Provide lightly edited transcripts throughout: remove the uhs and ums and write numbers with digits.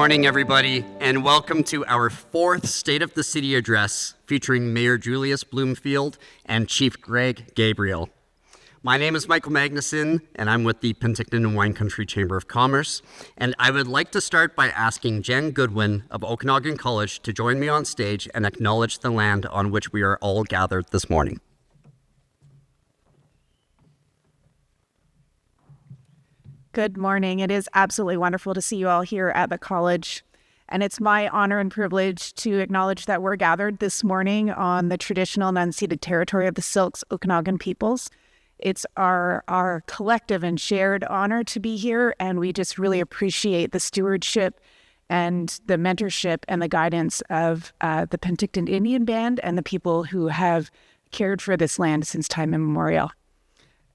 morning, everybody, and welcome to our fourth State of the City address featuring Mayor Julius Bloomfield and Chief Greg Gabriel. My name is Michael Magnuson, and I'm with the Penticton and Wine Country Chamber of Commerce, and I would like to start by asking Jen Goodwin of Okanagan College to join me on stage and acknowledge the land on which we are all gathered this morning. Good morning. It is absolutely wonderful to see you all here at the college. And it's my honor and privilege to acknowledge that we're gathered this morning on the traditional and unceded territory of the Syilx Okanagan peoples. It's our collective and shared honor to be here, and we just really appreciate the stewardship and the mentorship and the guidance of the Penticton Indian Band and the people who have cared for this land since time immemorial.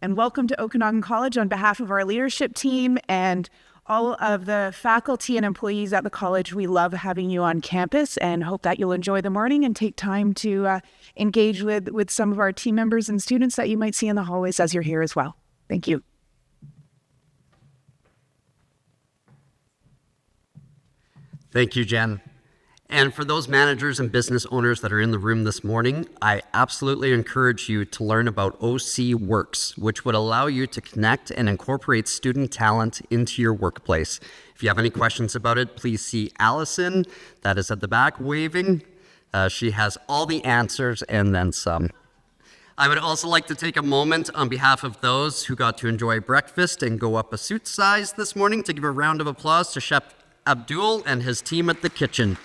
And welcome to Okanagan College on behalf of our leadership team and all of the faculty and employees at the college. We love having you on campus and hope that you'll enjoy the morning and take time to engage with some of our team members and students that you might see in the hallways as you're here as well. Thank you. Thank you, Jen. And for those managers and business owners that are in the room this morning, I absolutely encourage you to learn about OC Works, which would allow you to connect and incorporate student talent into your workplace. If you have any questions about it, please see Allison, that is at the back, waving. She has all the answers and then some. I would also like to take a moment on behalf of those who got to enjoy breakfast and go up a suit size this morning to give a round of applause to Chef Abdul and his team at the kitchen.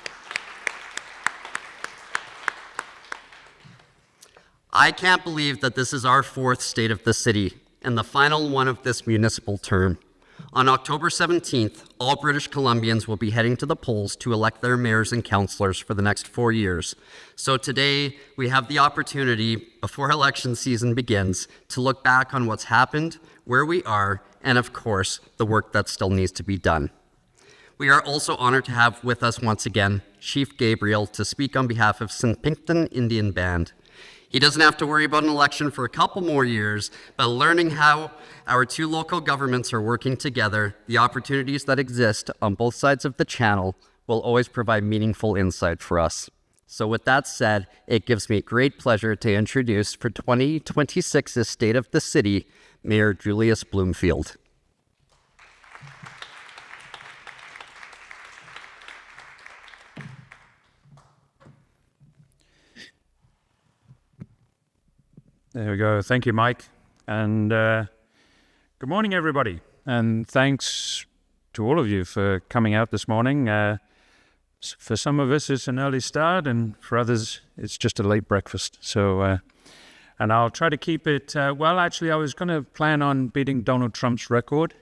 I can't believe that this is our fourth State of the City and the final one of this municipal term. On October 17th, all British Columbians will be heading to the polls to elect their mayors and councillors for the next 4 years. So today, we have the opportunity, before election season begins, to look back on what's happened, where we are, and of course, the work that still needs to be done. We are also honored to have with us once again, Chief Gabriel, to speak on behalf of snpink'tn Indian Band. He doesn't have to worry about an election for a couple more years, but learning how our two local governments are working together, the opportunities that exist on both sides of the channel will always provide meaningful insight for us. So with that said, it gives me great pleasure to introduce for 2026's State of the City, Mayor Julius Bloomfield. There we go. Thank you, Mike. And good morning, everybody. And thanks to all of you for coming out this morning. For some of us, it's an early start, and for others, it's just a late breakfast. So, and I'll try to keep it, well, actually, I was going to plan on beating Donald Trump's record.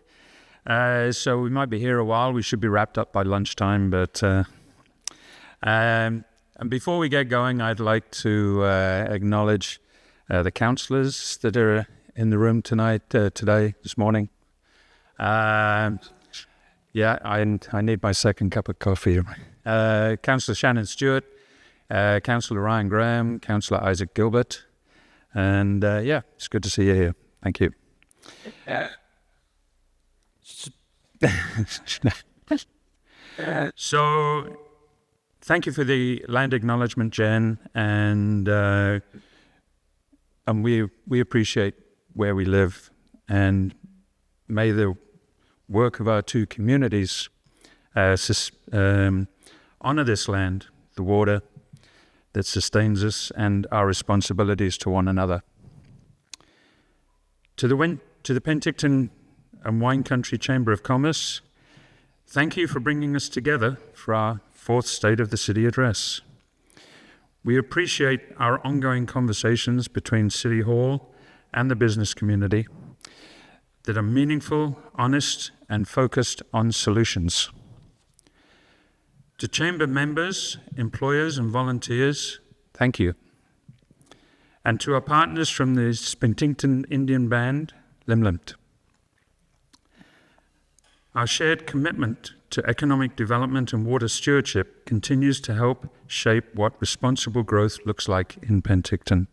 So we might be here a while. We should be wrapped up by lunchtime. But and before we get going, I'd like to acknowledge the councillors that are in the room tonight, this morning. Yeah, I need my second cup of coffee. Councillor Shannon Stewart, Councillor Ryan Graham, Councillor Isaac Gilbert, and yeah, it's good to see you here. Thank you. So, thank you for the land acknowledgement, Jen, and we appreciate where we live, and may the work of our two communities honor this land, the water that sustains us, and our responsibilities to one another. To the Penticton and Wine Country Chamber of Commerce, thank you for bringing us together for our fourth State of the City address. We appreciate our ongoing conversations between City Hall and the business community that are meaningful, honest, and focused on solutions. To Chamber members, employers, and volunteers, thank you. And to our partners from the Penticton Indian Band, Limlimt. Our shared commitment to economic development and water stewardship continues to help shape what responsible growth looks like in Penticton.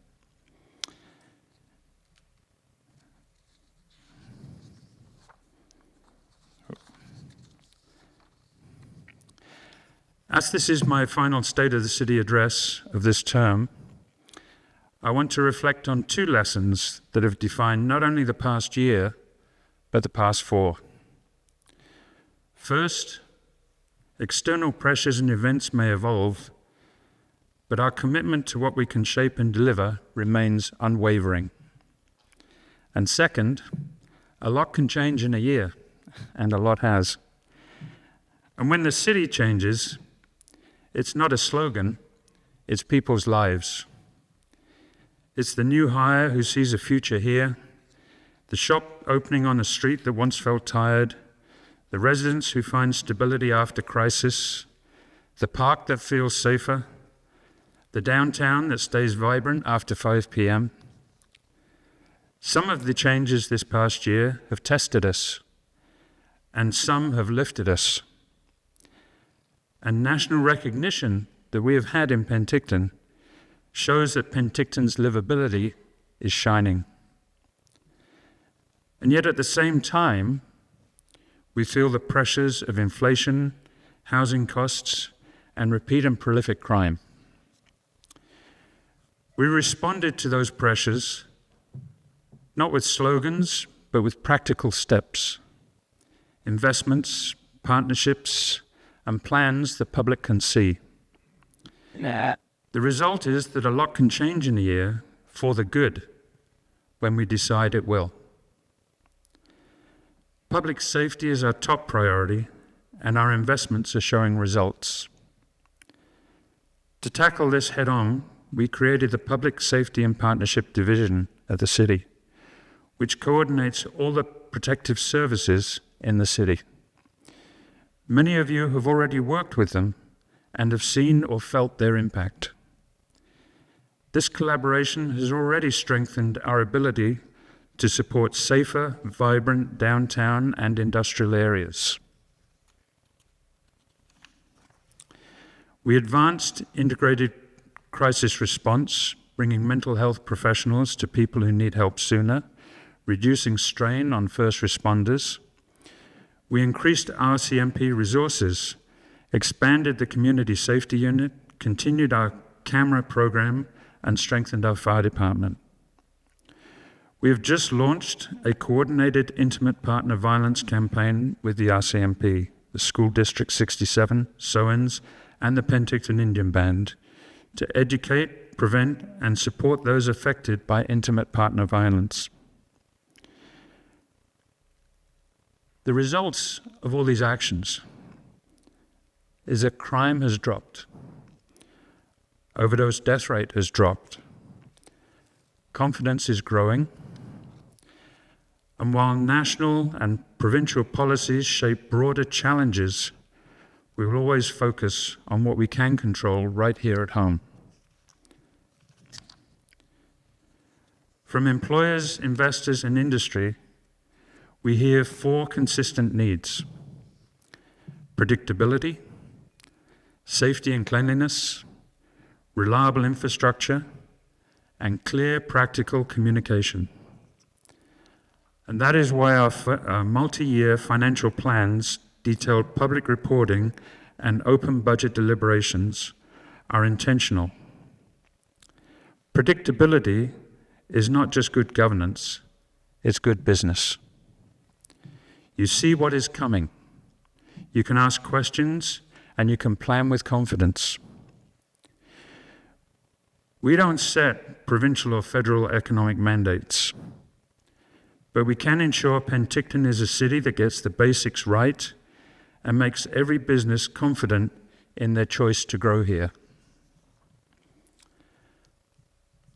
As this is my final State of the City address of this term, I want to reflect on two lessons that have defined not only the past year, but the past 4. First, external pressures and events may evolve, but our commitment to what we can shape and deliver remains unwavering. And second, a lot can change in a year, and a lot has. And when the city changes, it's not a slogan, it's people's lives. It's the new hire who sees a future here, the shop opening on a street that once felt tired, the residents who find stability after crisis, the park that feels safer, the downtown that stays vibrant after 5 p.m. Some of the changes this past year have tested us, and some have lifted us. And national recognition that we have had in Penticton shows that Penticton's livability is shining. And yet at the same time, we feel the pressures of inflation, housing costs, and repeat and prolific crime. We responded to those pressures not with slogans, but with practical steps, investments, partnerships, and plans the public can see. The result is that a lot can change in a year for the good when we decide it will. Public safety is our top priority, and our investments are showing results. To tackle this head-on, we created the Public Safety and Partnership Division at the city, which coordinates all the protective services in the city. Many of you have already worked with them and have seen or felt their impact. This collaboration has already strengthened our ability to support safer, vibrant downtown and industrial areas. We advanced integrated crisis response, bringing mental health professionals to people who need help sooner, reducing strain on first responders. We increased RCMP resources, expanded the community safety unit, continued our camera program, and strengthened our fire department. We have just launched a coordinated intimate partner violence campaign with the RCMP, the School District 67, SOANS, and the Penticton Indian Band to educate, prevent, and support those affected by intimate partner violence. The results of all these actions is that crime has dropped, overdose death rate has dropped, confidence is growing, and while national and provincial policies shape broader challenges, we will always focus on what we can control right here at home. From employers, investors, and industry, we hear 4 consistent needs: predictability, safety and cleanliness, reliable infrastructure, and clear, practical communication. And that is why our multi-year financial plans, detailed public reporting, and open budget deliberations are intentional. Predictability is not just good governance, it's good business. You see what is coming. You can ask questions, and you can plan with confidence. We don't set provincial or federal economic mandates, but we can ensure Penticton is a city that gets the basics right and makes every business confident in their choice to grow here.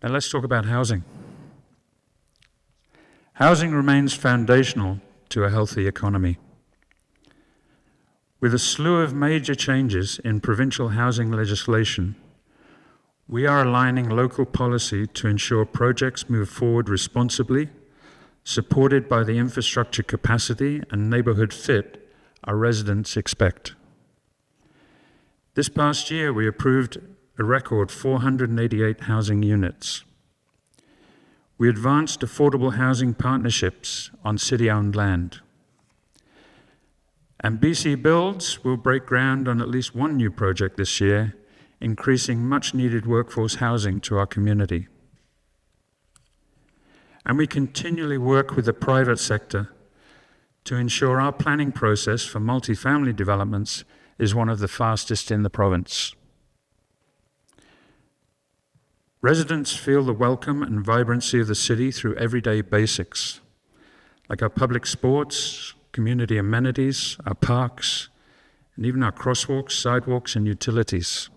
Now let's talk about housing. Housing remains foundational to a healthy economy. With a slew of major changes in provincial housing legislation, we are aligning local policy to ensure projects move forward responsibly, supported by the infrastructure capacity and neighbourhood fit our residents expect. This past year, we approved a record 488 housing units. We advanced affordable housing partnerships on city-owned land. And BC Builds will break ground on at least one new project this year, increasing much-needed workforce housing to our community. And we continually work with the private sector to ensure our planning process for multifamily developments is one of the fastest in the province. Residents feel the welcome and vibrancy of the city through everyday basics, like our public sports, community amenities, our parks, and even our crosswalks, sidewalks, and utilities.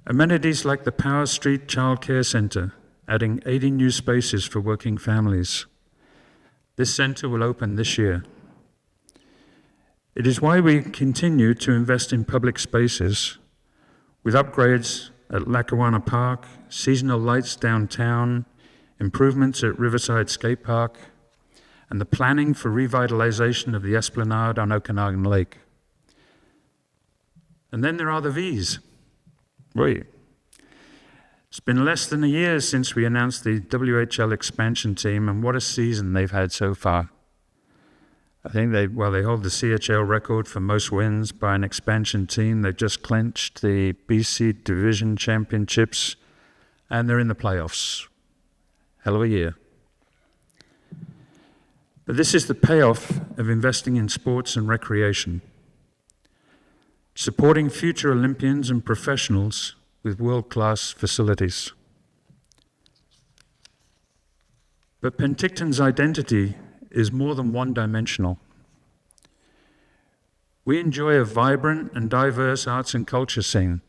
Amenities like the Power Street Childcare Centre, adding 80 new spaces for working families. This centre will open this year. It is why we continue to invest in public spaces with upgrades at Lackawanna Park, seasonal lights downtown, improvements at Riverside Skate Park, and the planning for revitalization of the Esplanade on Okanagan Lake. And then there are the V's. Wait. It's been less than a year since we announced the WHL expansion team, and what a season they've had so far. I think they hold the CHL record for most wins by an expansion team. They've just clinched the BC Division Championships, and they're in the playoffs. Hell of a year. But this is the payoff of investing in sports and recreation, supporting future Olympians and professionals with world-class facilities. But Penticton's identity is more than one-dimensional. We enjoy a vibrant and diverse arts and culture scene.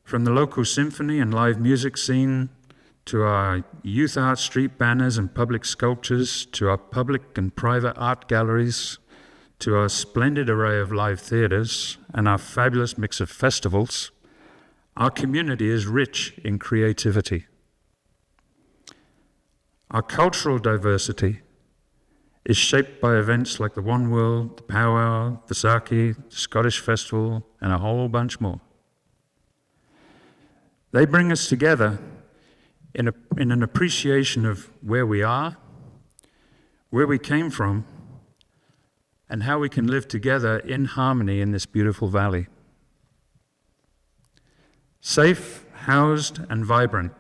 From the local symphony and live music scene, to our youth art street banners and public sculptures, to our public and private art galleries, to our splendid array of live theatres, and our fabulous mix of festivals, our community is rich in creativity. Our cultural diversity is shaped by events like the One World, the Powwow, the Sake, the Scottish Festival, and a whole bunch more. They bring us together in an appreciation of where we are, where we came from, and how we can live together in harmony in this beautiful valley. Safe, housed, and vibrant.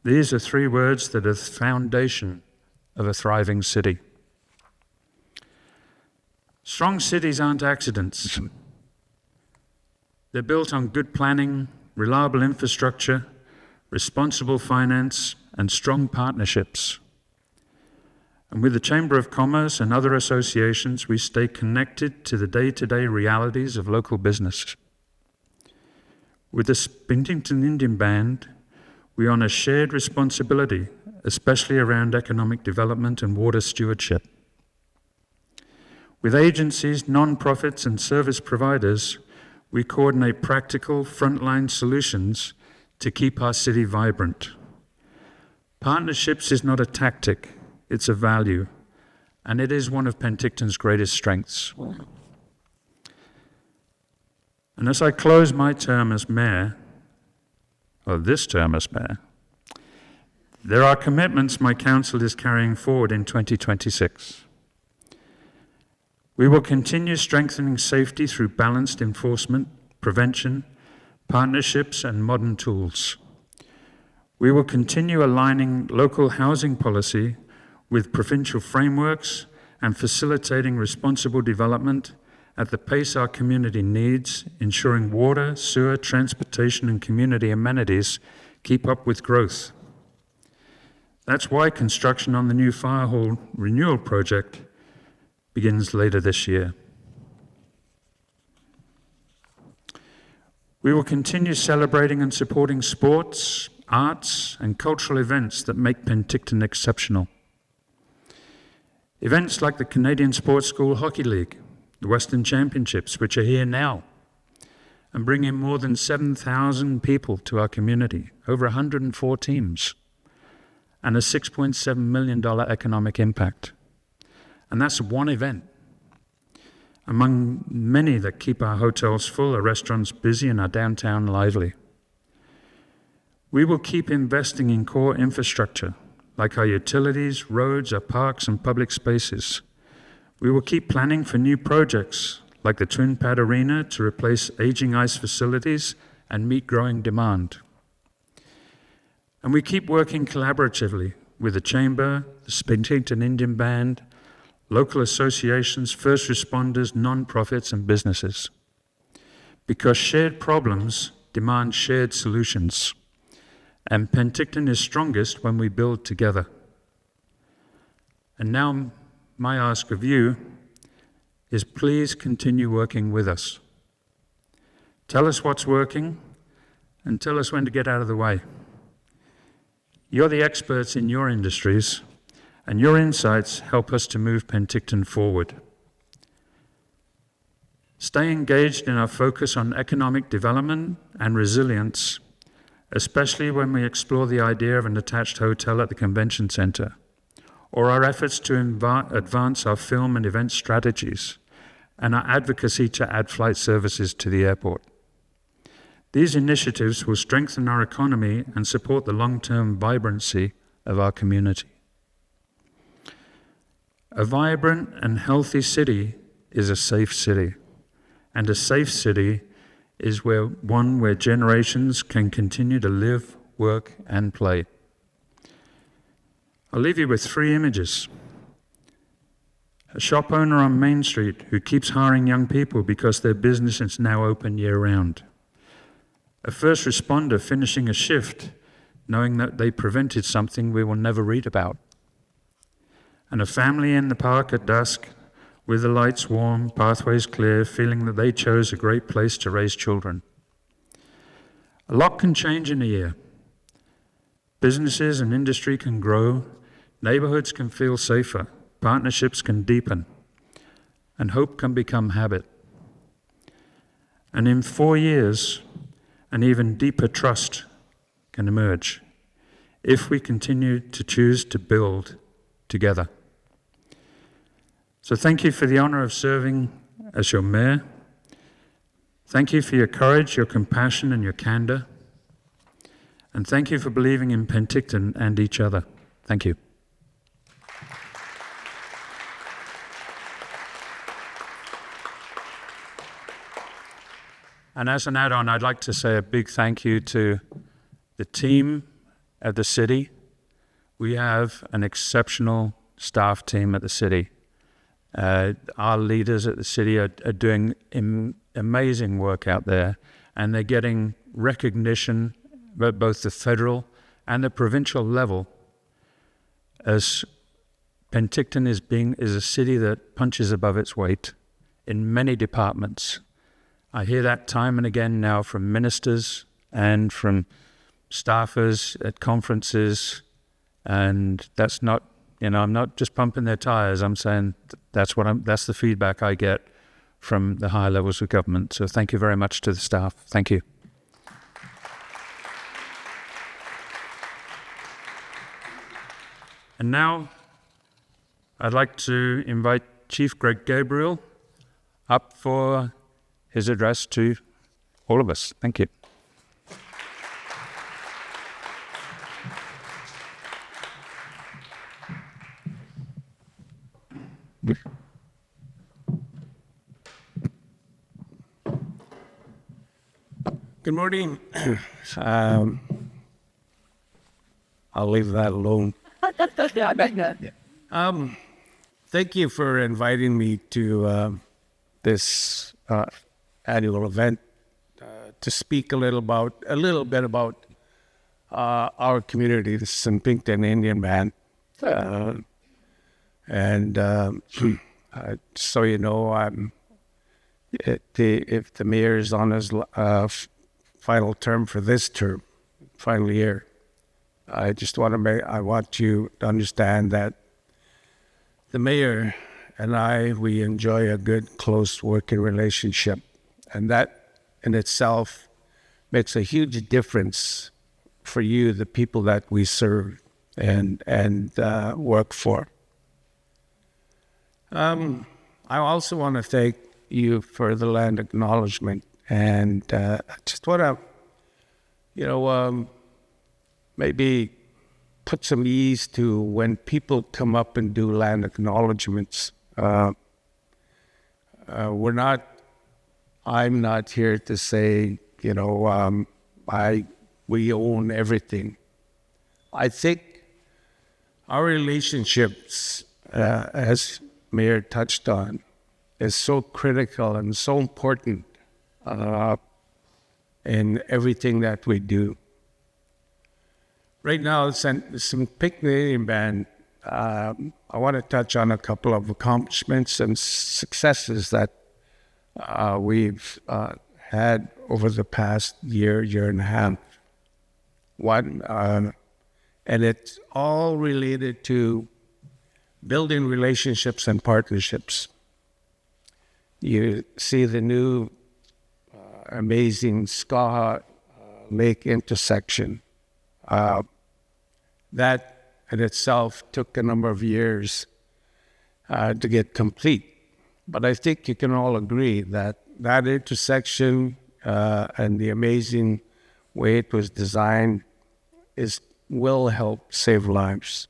These are three words that are the foundation of a thriving city. Strong cities aren't accidents. They're built on good planning, reliable infrastructure, responsible finance, and strong partnerships. And with the Chamber of Commerce and other associations, we stay connected to the day-to-day realities of local business. With the Penticton Indian Band, we honour shared responsibility, especially around economic development and water stewardship. With agencies, non-profits, and service providers, we coordinate practical frontline solutions to keep our city vibrant. Partnerships is not a tactic, it's a value, and it is one of Penticton's greatest strengths. And as I close my term as mayor, or this term as mayor, there are commitments my council is carrying forward in 2026. We will continue strengthening safety through balanced enforcement, prevention, partnerships, and modern tools. We will continue aligning local housing policy with provincial frameworks and facilitating responsible development at the pace our community needs, ensuring water, sewer, transportation, and community amenities keep up with growth. That's why construction on the new fire hall renewal project begins later this year. We will continue celebrating and supporting sports, arts, and cultural events that make Penticton exceptional. Events like the Canadian Sports School Hockey League, the Western Championships, which are here now, and bring in more than 7,000 people to our community, over 104 teams, and a $6.7 million economic impact. And that's one event, among many that keep our hotels full, our restaurants busy, and our downtown lively. We will keep investing in core infrastructure, like our utilities, roads, our parks, and public spaces, We will keep planning for new projects like the Twin Pad Arena to replace aging ice facilities and meet growing demand. And we keep working collaboratively with the Chamber, the Penticton Indian Band, local associations, first responders, non-profits, and businesses. Because shared problems demand shared solutions, and Penticton is strongest when we build together. And now my ask of you is please continue working with us. Tell us what's working and tell us when to get out of the way. You're the experts in your industries, and your insights help us to move Penticton forward. Stay engaged in our focus on economic development and resilience, especially when we explore the idea of an attached hotel at the convention center, or our efforts to advance our film and event strategies, and our advocacy to add flight services to the airport. These initiatives will strengthen our economy and support the long-term vibrancy of our community. A vibrant and healthy city is a safe city, and a safe city is one where generations can continue to live, work, and play. I'll leave you with 3 images. A shop owner on Main Street who keeps hiring young people because their business is now open year-round. A first responder finishing a shift knowing that they prevented something we will never read about. And a family in the park at dusk with the lights warm, pathways clear, feeling that they chose a great place to raise children. A lot can change in a year. Businesses and industry can grow, neighborhoods can feel safer, partnerships can deepen, and hope can become habit. And in 4 years, an even deeper trust can emerge if we continue to choose to build together. So thank you for the honor of serving as your mayor. Thank you for your courage, your compassion, and your candor. And thank you for believing in Penticton and each other. Thank you. And as an add-on, I'd like to say a big thank you to the team at the city. We have an exceptional staff team at the city. Our leaders at the city are doing amazing work out there, and they're getting recognition at both the federal and the provincial level as Penticton is a city that punches above its weight in many departments. I hear that time and again now from ministers and from staffers at conferences, and that's not, I'm not just pumping their tires. I'm saying that's the feedback I get from the higher levels of government. So thank you very much to the staff. Thank you. And now I'd like to invite Chief Greg Gabriel up for his address to all of us. Thank you. Good morning. I'll leave that alone. Thank you for inviting me to this annual event to speak a little bit about our community, the snpink'tn Indian Band, and so you know, if the mayor is on his final term for this term, final year, I want you to understand that the mayor and we enjoy a good, close working relationship. And that in itself makes a huge difference for you, the people that we serve and work for. I also want to thank you for the land acknowledgement. And I just want to, maybe put some ease to when people come up and do land acknowledgements. I'm not here to say, we own everything. I think our relationships, as Mayor touched on, is so critical and so important in everything that we do. Right now, some snpink'tn band, I want to touch on a couple of accomplishments and successes that we've had over the past year and a half. One, and it's all related to building relationships and partnerships. You see the new amazing Skaha Lake intersection. That in itself took a number of years to get complete. But I think you can all agree that that intersection and the amazing way it was designed will help save lives.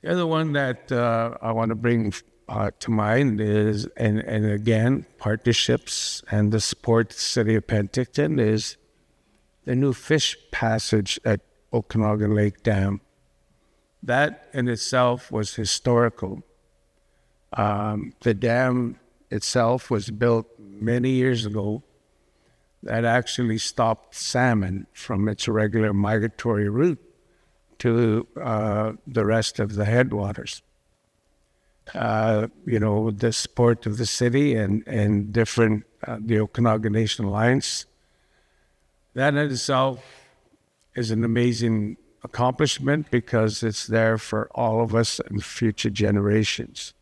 The other one that I want to bring to mind is, and again, partnerships and the support of the city of Penticton, is the new fish passage at Okanagan Lake Dam. That in itself was historical. The dam itself was built many years ago. That actually stopped salmon from its regular migratory route to the rest of the headwaters. With the support of the city and different, the Okanagan Nation Alliance, that in itself is an amazing accomplishment because it's there for all of us and future generations.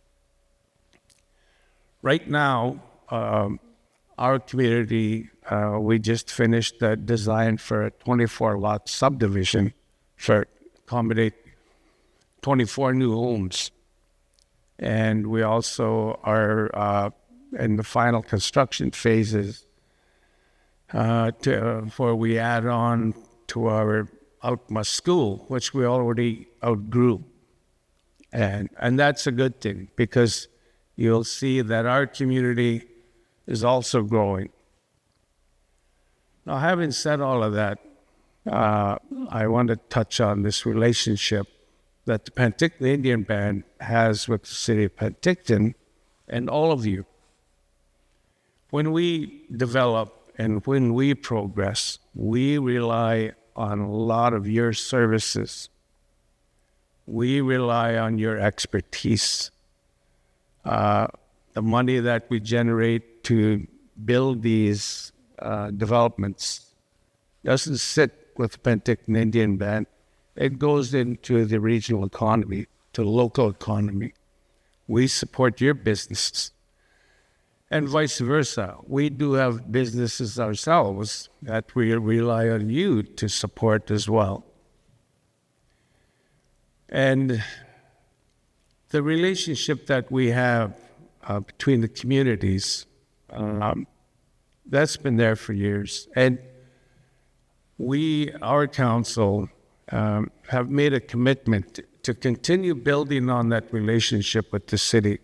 Right now, our community, we just finished the design for a 24-lot subdivision for accommodate 24 new homes. And we also are in the final construction phases before we add on to our Outmust School, which we already outgrew. And that's a good thing because you'll see that our community is also growing. Now, having said all of that, I want to touch on this relationship that the Penticton Indian Band has with the city of Penticton and all of you. When we develop and when we progress, we rely on a lot of your services. We rely on your expertise. The money that we generate to build these developments doesn't sit with the Penticton Indian Band. It goes into the regional economy, to the local economy. We support your businesses. And vice versa. We do have businesses ourselves that we rely on you to support as well. And the relationship that we have between the communities, that's been there for years. And our council, have made a commitment to continue building on that relationship with the city.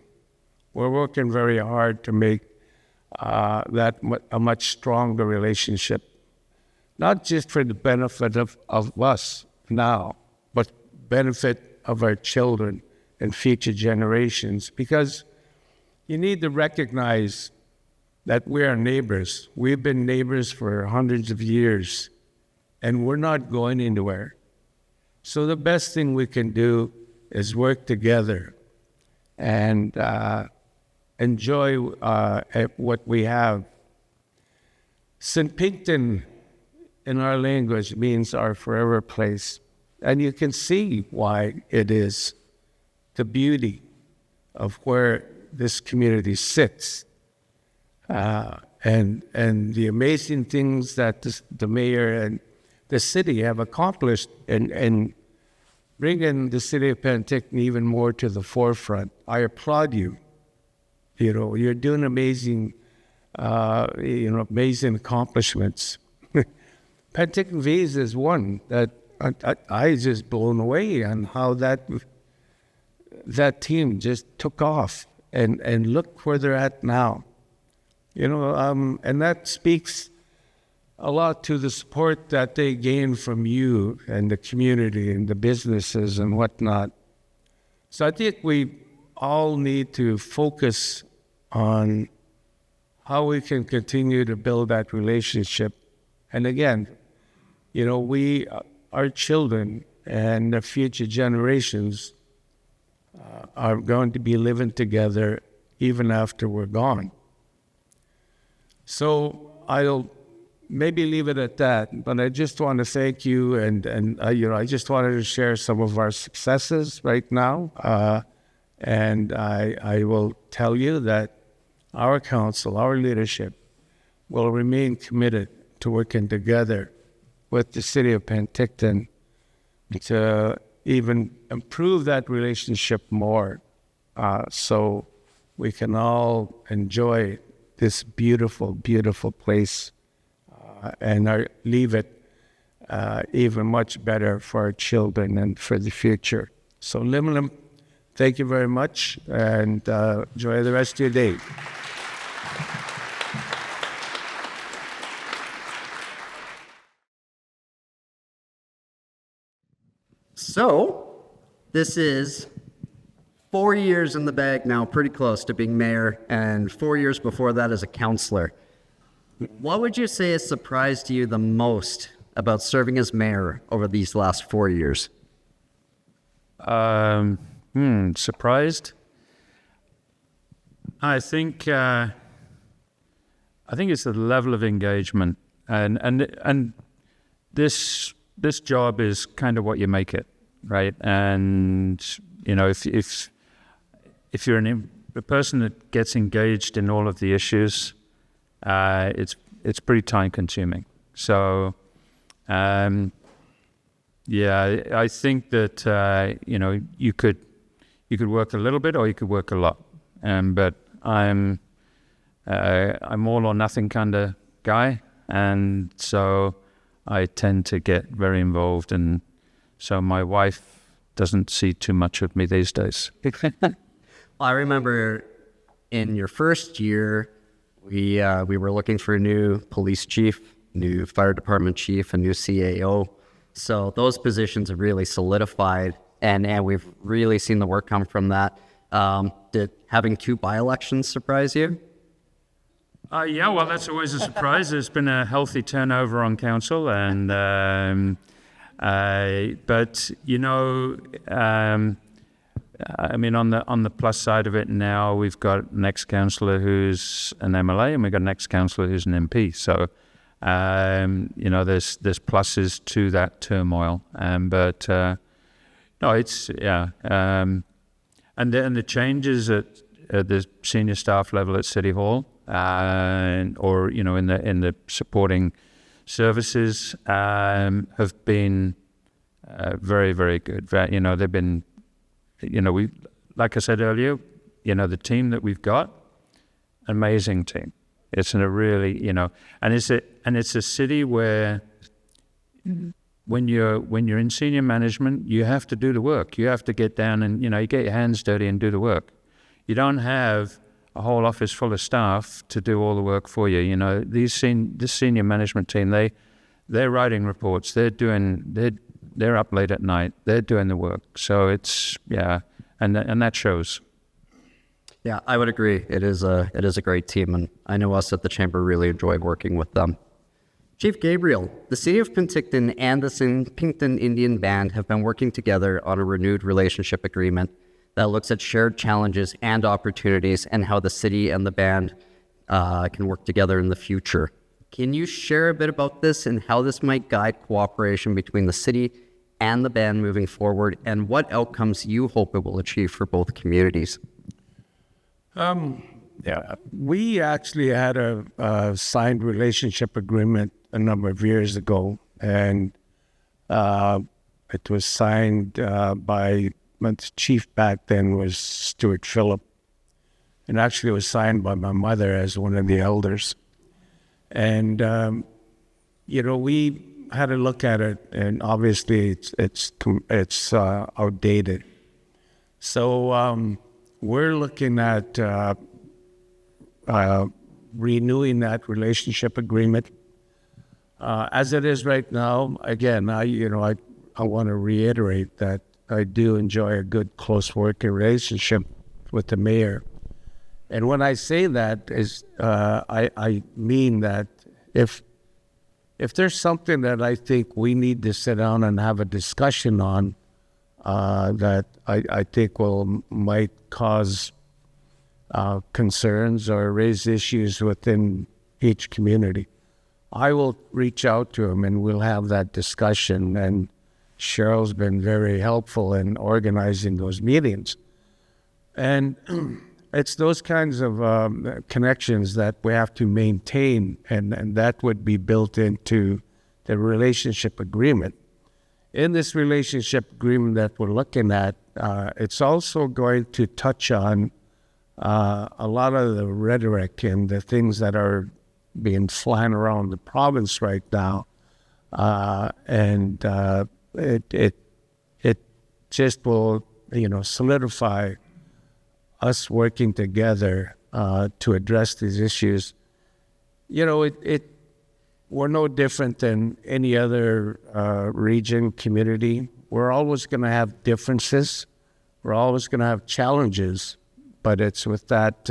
We're working very hard to make that a much stronger relationship, not just for the benefit of us now, but benefit of our children and future generations, because you need to recognize that we are neighbors. We've been neighbors for hundreds of years, and we're not going anywhere. So the best thing we can do is work together and enjoy what we have. snpink'tn in our language means our forever place. And you can see why it is the beauty of where this community sits. And the amazing things that the mayor and the city have accomplished in bringing the city of Penticton even more to the forefront. I applaud you. You're doing amazing accomplishments. Penticton Visa is one that I just blown away on how that team just took off and look where they're at now. And that speaks a lot to the support that they gain from you and the community and the businesses and whatnot. So I think we all need to focus on how we can continue to build that relationship. And again, our children and the future generations are going to be living together even after we're gone. So I'll maybe leave it at that, but I just want to thank you, and I just wanted to share some of our successes right now, and I will tell you that our council, our leadership, will remain committed to working together with the city of Penticton to even improve that relationship more, so we can all enjoy this beautiful, beautiful place and leave it even much better for our children and for the future. So, Limlim, thank you very much, and enjoy the rest of your day. So, this is 4 years in the bag now, pretty close to being mayor, and 4 years before that as a councillor. What would you say has surprised you the most about serving as mayor over these last 4 years? Surprised? I think it's the level of engagement, and this job is kind of what you make it, right? And if you're a person that gets engaged in all of the issues, it's pretty time consuming. So, I think that you could work a little bit or you could work a lot. But I'm all or nothing kind of guy, and so I tend to get very involved, and so my wife doesn't see too much of me these days. Well, I remember in your first year, we were looking for a new police chief, new fire department chief, a new CAO. So those positions have really solidified, and we've really seen the work come from that. Did having 2 by-elections surprise you? Yeah, well, that's always a surprise. There's been a healthy turnover on council, and but on the plus side of it now, we've got an ex-councillor who's an MLA, and we've got an ex-councillor who's an MP. So, there's pluses to that turmoil. But it's and the changes at the senior staff level at City Hall, or in the supporting services, have been very, very good. They've been. We, like I said earlier, the team that we've got, amazing team. It's a really, and it's a city where when you're in senior management, you have to do the work. You have to get down and you get your hands dirty and do the work. You don't have a whole office full of staff to do all the work for you. This senior management team, they're writing reports. They're up late at night. They're doing the work. So it's, and that shows. Yeah, I would agree. It is a great team, and I know us at the Chamber really enjoy working with them. Chief Gabriel, the City of Penticton and the snpink'tn Indian Band have been working together on a renewed relationship agreement that looks at shared challenges and opportunities and how the city and the band can work together in the future. Can you share a bit about this and how this might guide cooperation between the city and the band moving forward, and what outcomes you hope it will achieve for both communities? We actually had a signed relationship agreement a number of years ago, and it was signed by the chief back then was Stuart Phillip, and actually it was signed by my mother as one of the elders. And we had a look at it, and obviously it's outdated. So we're looking at renewing that relationship agreement. As it is right now, again, I want to reiterate that I do enjoy a good, close working relationship with the mayor. And when I say that, I mean that if there's something that I think we need to sit down and have a discussion on, that I think might cause concerns or raise issues within each community, I will reach out to him and we'll have that discussion. And Cheryl's been very helpful in organizing those meetings. And it's those kinds of connections that we have to maintain, and that would be built into the relationship agreement. In this relationship agreement that we're looking at, it's also going to touch on a lot of the rhetoric and the things that are being flying around the province right now, and it just will, solidify us working together to address these issues. We're no different than any other region, community. We're always going to have differences. We're always going to have challenges, but it's with that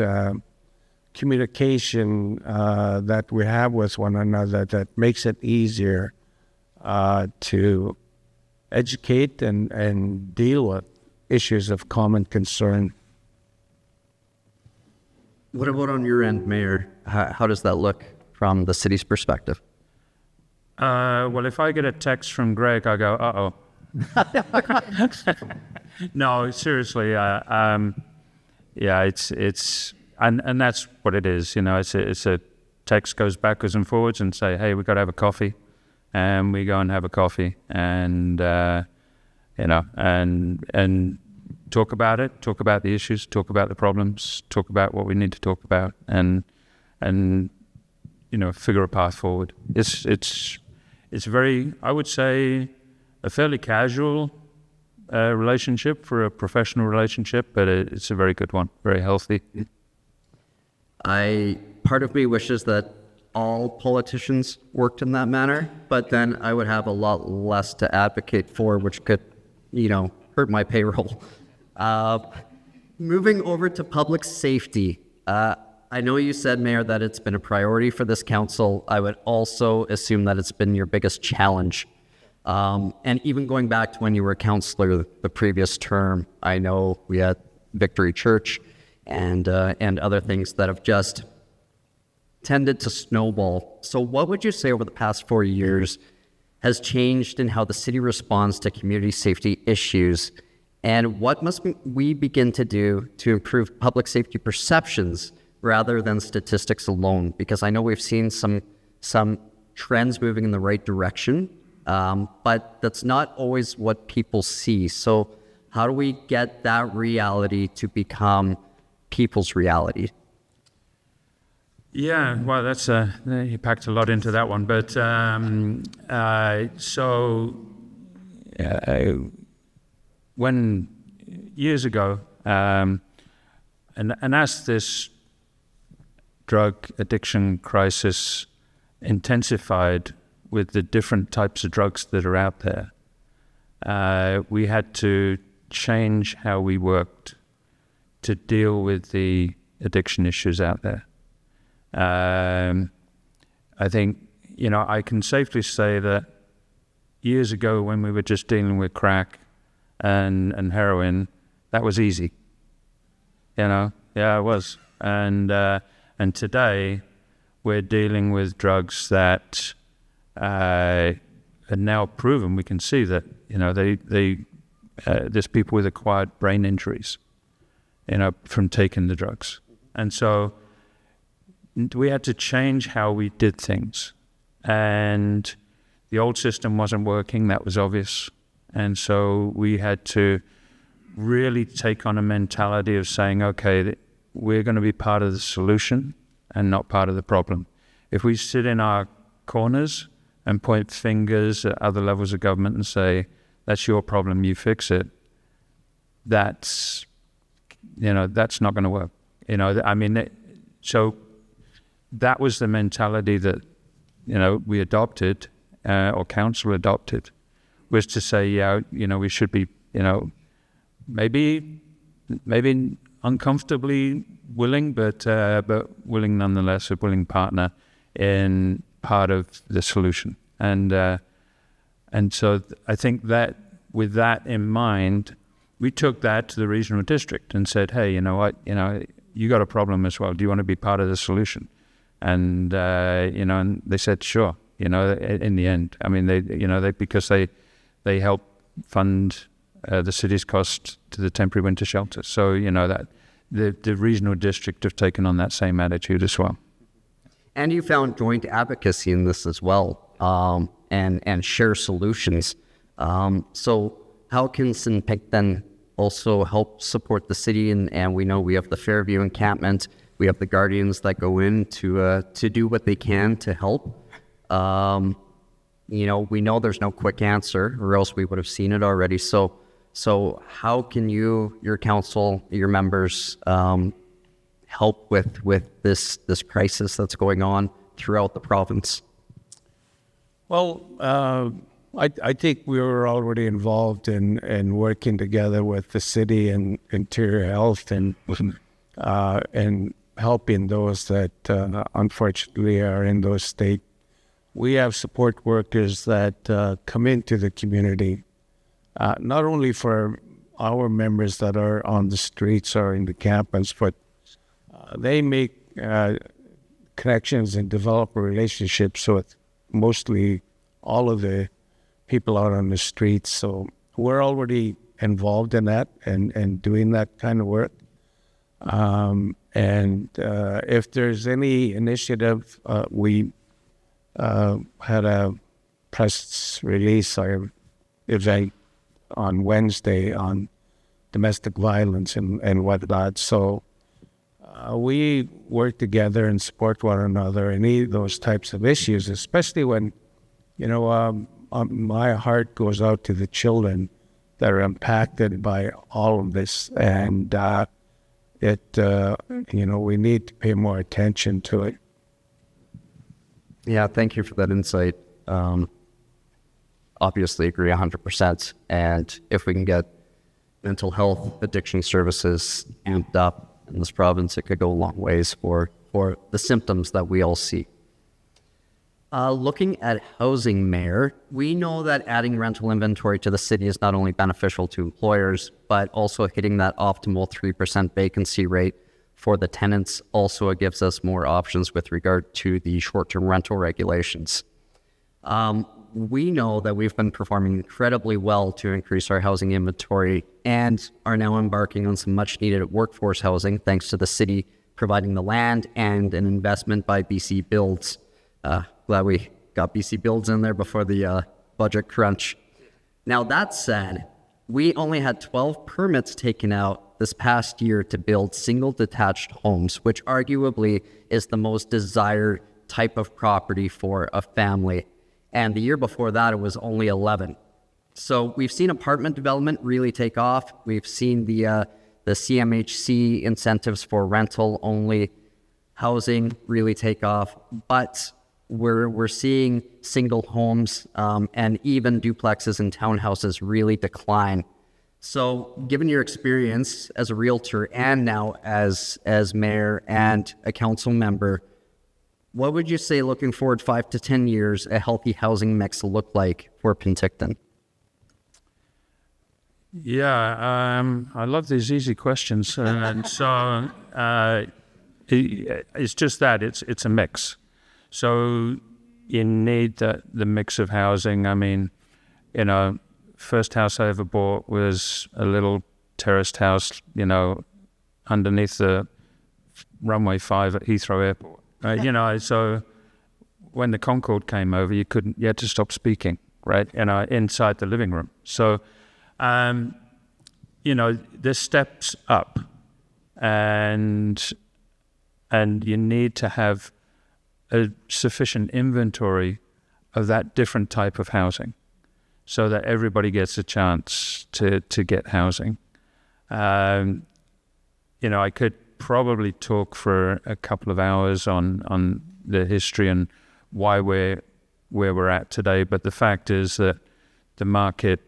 communication that we have with one another that makes it easier to educate and deal with issues of common concern. What about on your end, Mayor? How does that look from the city's perspective? Well, if I get a text from Greg, I go, uh-oh. No, seriously. Yeah, it's and that's what it is. It's a text goes backwards and forwards and say, hey, we got to have a coffee, and we go and have a coffee, and and talk about it, talk about the issues, talk about the problems, talk about what we need to talk about, and figure a path forward. It's very, I would say, a fairly casual relationship for a professional relationship, but it's a very good one, very healthy. Part of me wishes that all politicians worked in that manner, but then I would have a lot less to advocate for, which could, hurt my payroll. Moving over to public safety. I know you said, Mayor, that it's been a priority for this council. I would also assume that it's been your biggest challenge. And even going back to when you were a councillor the previous term, I know we had Victory Church and other things that have just tended to snowball. So what would you say over the past 4 years has changed in how the city responds to community safety issues? And what must we begin to do to improve public safety perceptions rather than statistics alone? Because I know we've seen some trends moving in the right direction, but that's not always what people see. So how do we get that reality to become people's reality? Yeah, well, that's you packed a lot into that one. But when years ago, and as this drug addiction crisis intensified with the different types of drugs that are out there, we had to change how we worked to deal with the addiction issues out there. I think, I can safely say that years ago when we were just dealing with crack and heroin, that was easy. Yeah, it was. And today we're dealing with drugs that are now proven. We can see that, there's people with acquired brain injuries, from taking the drugs. And so we had to change how we did things. And the old system wasn't working, that was obvious. And so we had to really take on a mentality of saying, okay, we're going to be part of the solution and not part of the problem. If we sit in our corners and point fingers at other levels of government and say, that's your problem, you fix it, that's that's not going to work. So that was the mentality that, we adopted, or council adopted, was to say, we should be, maybe uncomfortably willing, but willing nonetheless, a willing partner in part of the solution. And so I think that with that in mind, we took that to the regional district and said, hey, you know what, you got a problem as well. Do you want to be part of the solution? And, and they said, sure, in the end. I mean, because they help fund the city's cost to the temporary winter shelter. So, that the regional district have taken on that same attitude as well. And you found joint advocacy in this as well, and share solutions. So how can snpink'tn also help support the city? And we know we have the Fairview encampment, we have the Guardians that go in to do what they can to help. We know there's no quick answer, or else we would have seen it already. So how can your council, your members, help with this crisis that's going on throughout the province? Well, I think we were already involved in working together with the city and Interior Health and helping those that unfortunately are in those states. We have support workers that come into the community, not only for our members that are on the streets or in the campus, but they make connections and develop relationships with mostly all of the people out on the streets. So we're already involved in that and doing that kind of work. And if there's any initiative, we had a press release or event on Wednesday on domestic violence and whatnot. So we work together and support one another in any of those types of issues, especially when, my heart goes out to the children that are impacted by all of this. And we need to pay more attention to it. Yeah, thank you for that insight. Obviously agree 100%. And if we can get mental health addiction services amped up in this province, it could go a long ways for the symptoms that we all see. Looking at housing, Mayor, we know that adding rental inventory to the city is not only beneficial to employers, but also hitting that optimal 3% vacancy rate for the tenants also gives us more options with regard to the short-term rental regulations. We know that we've been performing incredibly well to increase our housing inventory and are now embarking on some much-needed workforce housing thanks to the city providing the land and an investment by BC Builds. Glad we got BC Builds in there before the budget crunch. Now, that said, we only had 12 permits taken out this past year to build single detached homes, which arguably is the most desired type of property for a family. And the year before that, it was only 11. So we've seen apartment development really take off. We've seen the CMHC incentives for rental-only housing really take off. But we're seeing single homes and even duplexes and townhouses really decline. So given your experience as a realtor and now as mayor and a council member, what would you say, looking forward 5 to 10 years, a healthy housing mix will look like for Penticton? Yeah, I love these easy questions. And so it's just that, it's a mix. So you need the mix of housing. I mean, first house I ever bought was a little terraced house, underneath the runway 5 at Heathrow Airport. So when the Concorde came over, you had to stop speaking, right? Inside the living room. So, there's steps up, and you need to have a sufficient inventory of that different type of housing so that everybody gets a chance to get housing. I could probably talk for a couple of hours on the history and why we're where we're at today. But the fact is that the market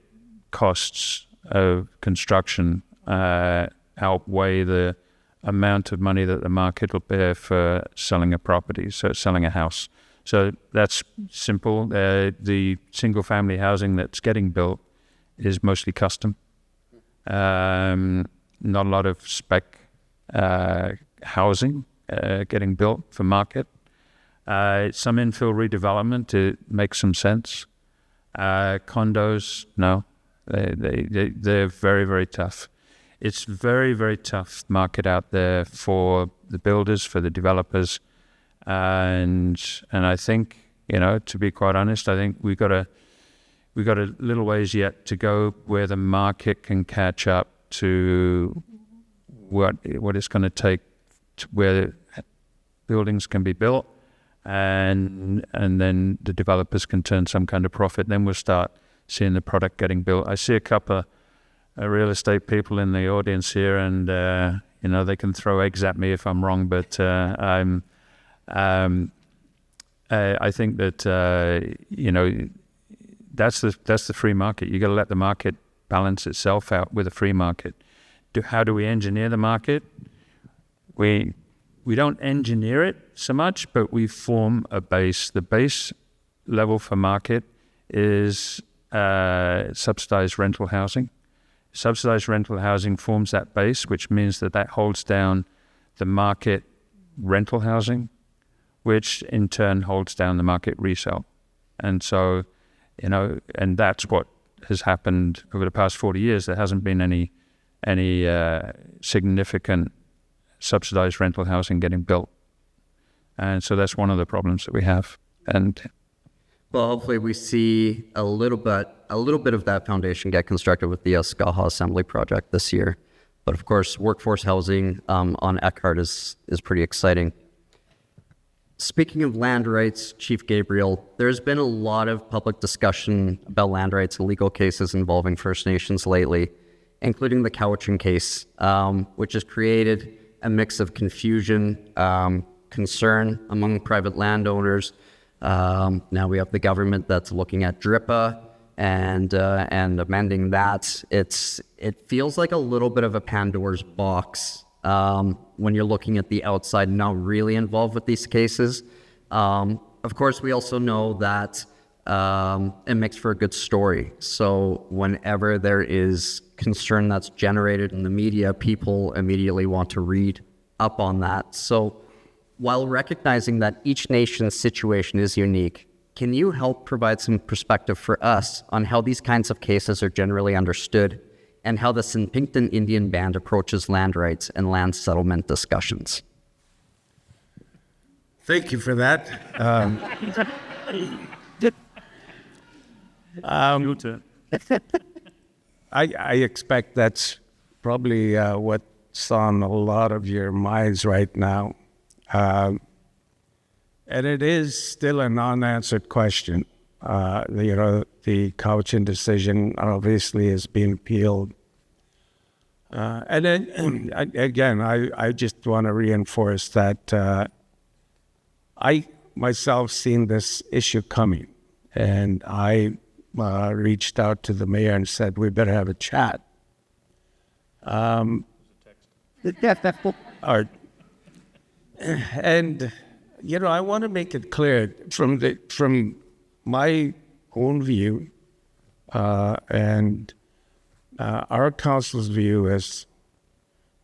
costs of construction outweigh the amount of money that the market will bear for selling a property, so selling a house. So that's simple. The single-family housing that's getting built is mostly custom. Not a lot of spec housing getting built for market. Some infill redevelopment, it makes some sense. Condos, no. They're very, very tough. It's very, very tough market out there for the builders, for the developers. And I think, to be quite honest, I think we got a little ways yet to go where the market can catch up to what it's going to take to where buildings can be built, and then the developers can turn some kind of profit. Then we'll start seeing the product getting built. I see a couple of real estate people in the audience here, and they can throw eggs at me if I'm wrong, but I think that that's the free market. You got to let the market balance itself out with a free market. How do we engineer the market? We don't engineer it so much, but we form a base. The base level for market is subsidized rental housing. Subsidized rental housing forms that base, which means that holds down the market rental housing, which in turn holds down the market resale. And so, and that's what has happened over the past 40 years. There hasn't been any significant subsidized rental housing getting built. And so that's one of the problems that we have. And well, hopefully we see a little bit of that foundation get constructed with the Skaha Assembly project this year. But of course, workforce housing on Eckhart is pretty exciting. Speaking of land rights, Chief Gabriel, there's been a lot of public discussion about land rights and legal cases involving First Nations lately, including the Cowichan case, which has created a mix of confusion, concern among private landowners. Now we have the government that's looking at DRIPA and amending that. It feels like a little bit of a Pandora's box when you're looking at the outside, not really involved with these cases. Of course, we also know that it makes for a good story. So whenever there is concern that's generated in the media, people immediately want to read up on that. So while recognizing that each nation's situation is unique, can you help provide some perspective for us on how these kinds of cases are generally understood and how the snpink'tn Indian Band approaches land rights and land settlement discussions? Thank you for that. I expect that's probably what's on a lot of your minds right now. And it is still an unanswered question. The Cowichan decision obviously is being appealed. And then, again, I just want to reinforce that I myself seen this issue coming, and I reached out to the mayor and said, we better have a chat. And, I want to make it clear from my own view and our council's view is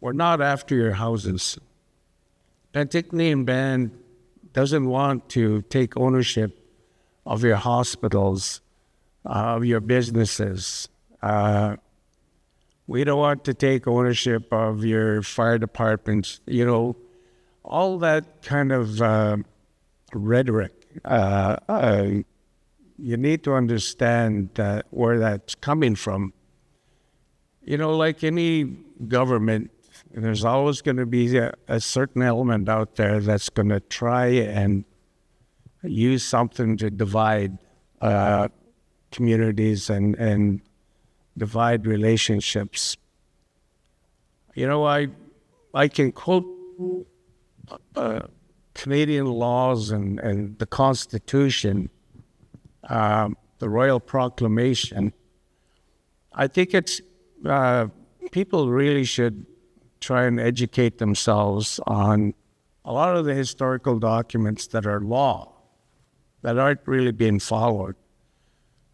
we're not after your houses. Penticton Band doesn't want to take ownership of your hospitals, of your businesses. We don't want to take ownership of your fire departments, all that kind of rhetoric. You need to understand where that's coming from. Like any government, there's always going to be a certain element out there that's going to try and use something to divide communities and divide relationships. I can quote Canadian laws and the Constitution, the Royal Proclamation. I think it's people really should try and educate themselves on a lot of the historical documents that are law that aren't really being followed.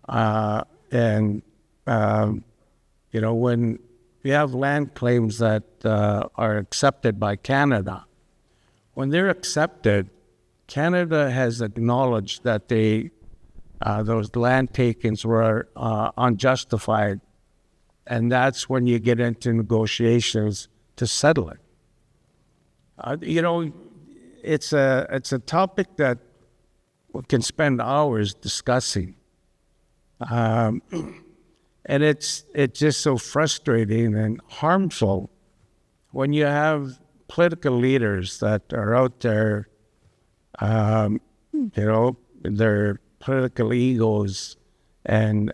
When we have land claims that are accepted by Canada, when they're accepted, Canada has acknowledged that those land takings were unjustified, and that's when you get into negotiations to settle it. It's a topic that we can spend hours discussing, and it's just so frustrating and harmful when you have political leaders that are out there, their political egos and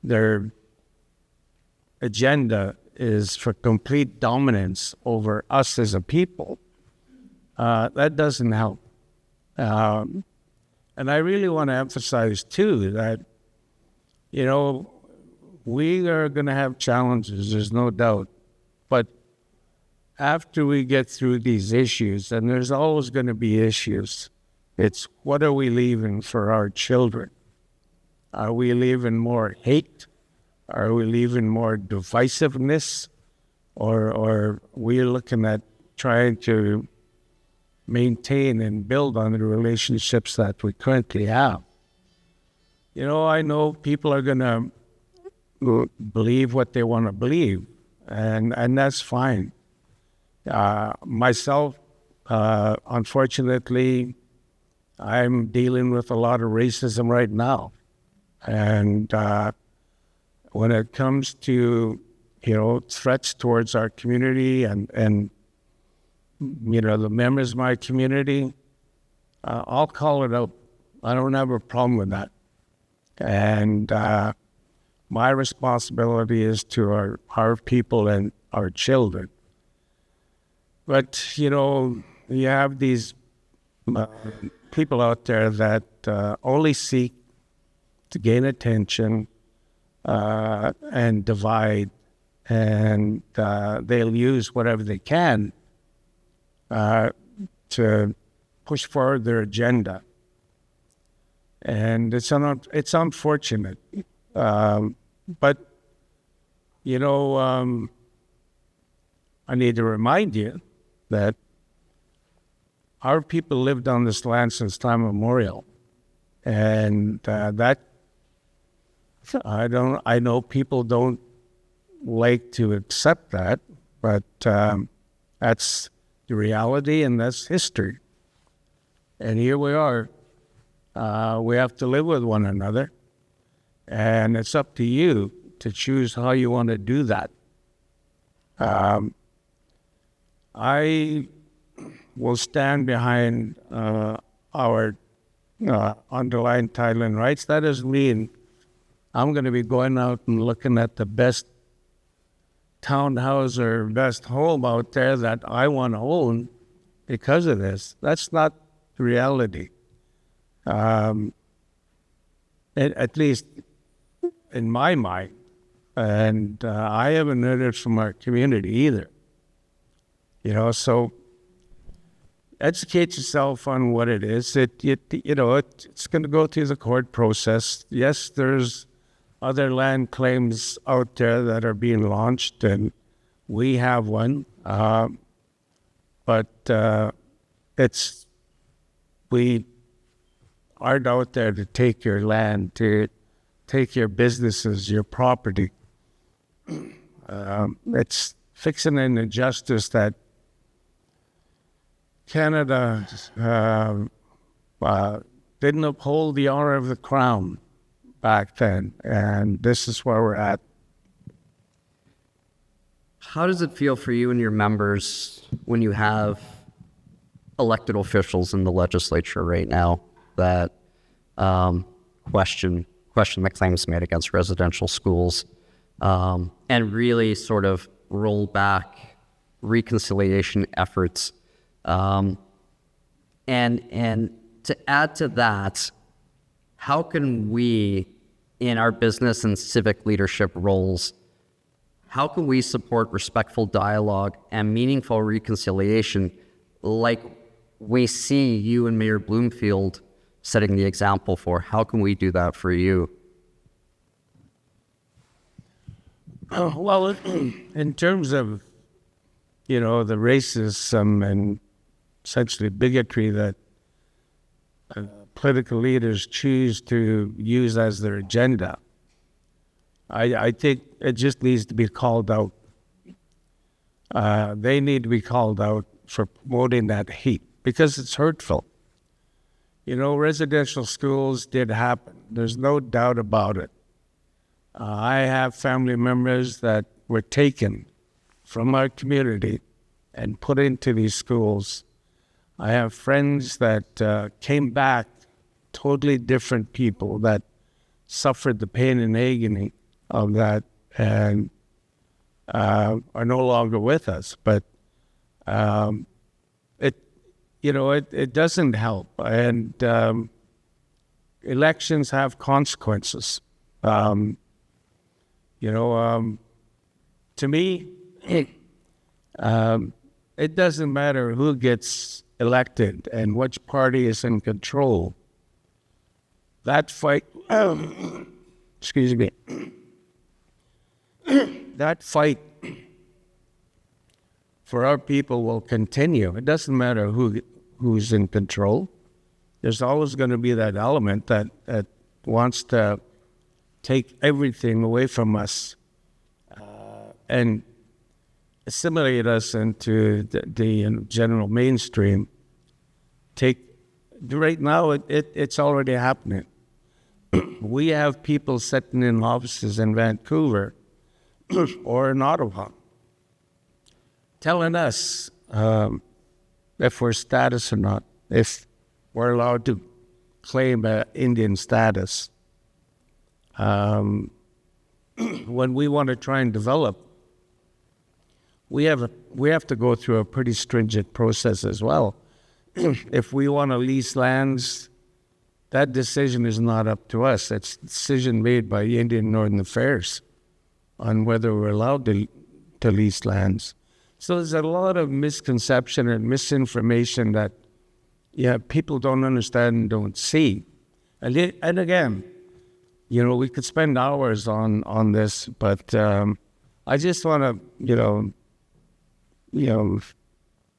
their agenda is for complete dominance over us as a people. That doesn't help. And I really want to emphasize too that, we are going to have challenges, there's no doubt. But after we get through these issues, and there's always going to be issues, it's what are we leaving for our children? Are we leaving more hate? Are we leaving more divisiveness? Or we're looking at trying to maintain and build on the relationships that we currently have? I know people are going to believe what they want to believe, and that's fine. Myself, unfortunately, I'm dealing with a lot of racism right now. And when it comes to, threats towards our community and the members of my community, I'll call it out. I don't have a problem with that. And my responsibility is to our people and our children. But, you have these people out there that only seek to gain attention and divide, and they'll use whatever they can to push forward their agenda. And it's unfortunate. But, I need to remind you that our people lived on this land since time immemorial. And that, I know people don't like to accept that, but that's the reality and that's history. And here we are. We have to live with one another. And it's up to you to choose how you want to do that. I will stand behind our underlying title and rights. That doesn't mean I'm going to be going out and looking at the best townhouse or best home out there that I want to own because of this. That's not the reality. At least in my mind. And I haven't heard it from our community either. So educate yourself on what it is. It's going to go through the court process. Yes, there's other land claims out there that are being launched, and we have one. But we aren't out there to take your land, to take your businesses, your property. It's fixing an injustice that Canada didn't uphold the honor of the crown back then, and this is where we're at. How does it feel for you and your members when you have elected officials in the legislature right now that question the claims made against residential schools? And and really sort of roll back reconciliation efforts. And to add to that, how can we, in our business and civic leadership roles, how can we support respectful dialogue and meaningful reconciliation like we see you and Mayor Bloomfield setting the example for? How can we do that for you? Well, in terms of, the racism and essentially bigotry that political leaders choose to use as their agenda, I think it just needs to be called out. They need to be called out for promoting that hate because it's hurtful. Residential schools did happen. There's no doubt about it. I have family members that were taken from our community and put into these schools. I have friends that came back, totally different people that suffered the pain and agony of that and are no longer with us. But it doesn't help, and elections have consequences. To me, it doesn't matter who gets elected and which party is in control. That fight, excuse me, that fight for our people will continue. It doesn't matter who's in control. There's always going to be that element that wants to take everything away from us and assimilate us into the general mainstream. Right now, it's already happening. We have people sitting in offices in Vancouver or in Ottawa telling us if we're status or not, if we're allowed to claim Indian status. When we want to try and develop, we have to go through a pretty stringent process as well. If we want to lease lands, that decision is not up to us. It's a decision made by Indian Northern Affairs on whether we're allowed to lease lands. So there's a lot of misconception and misinformation that people don't understand and don't see. And again, we could spend hours on this, but I just want to,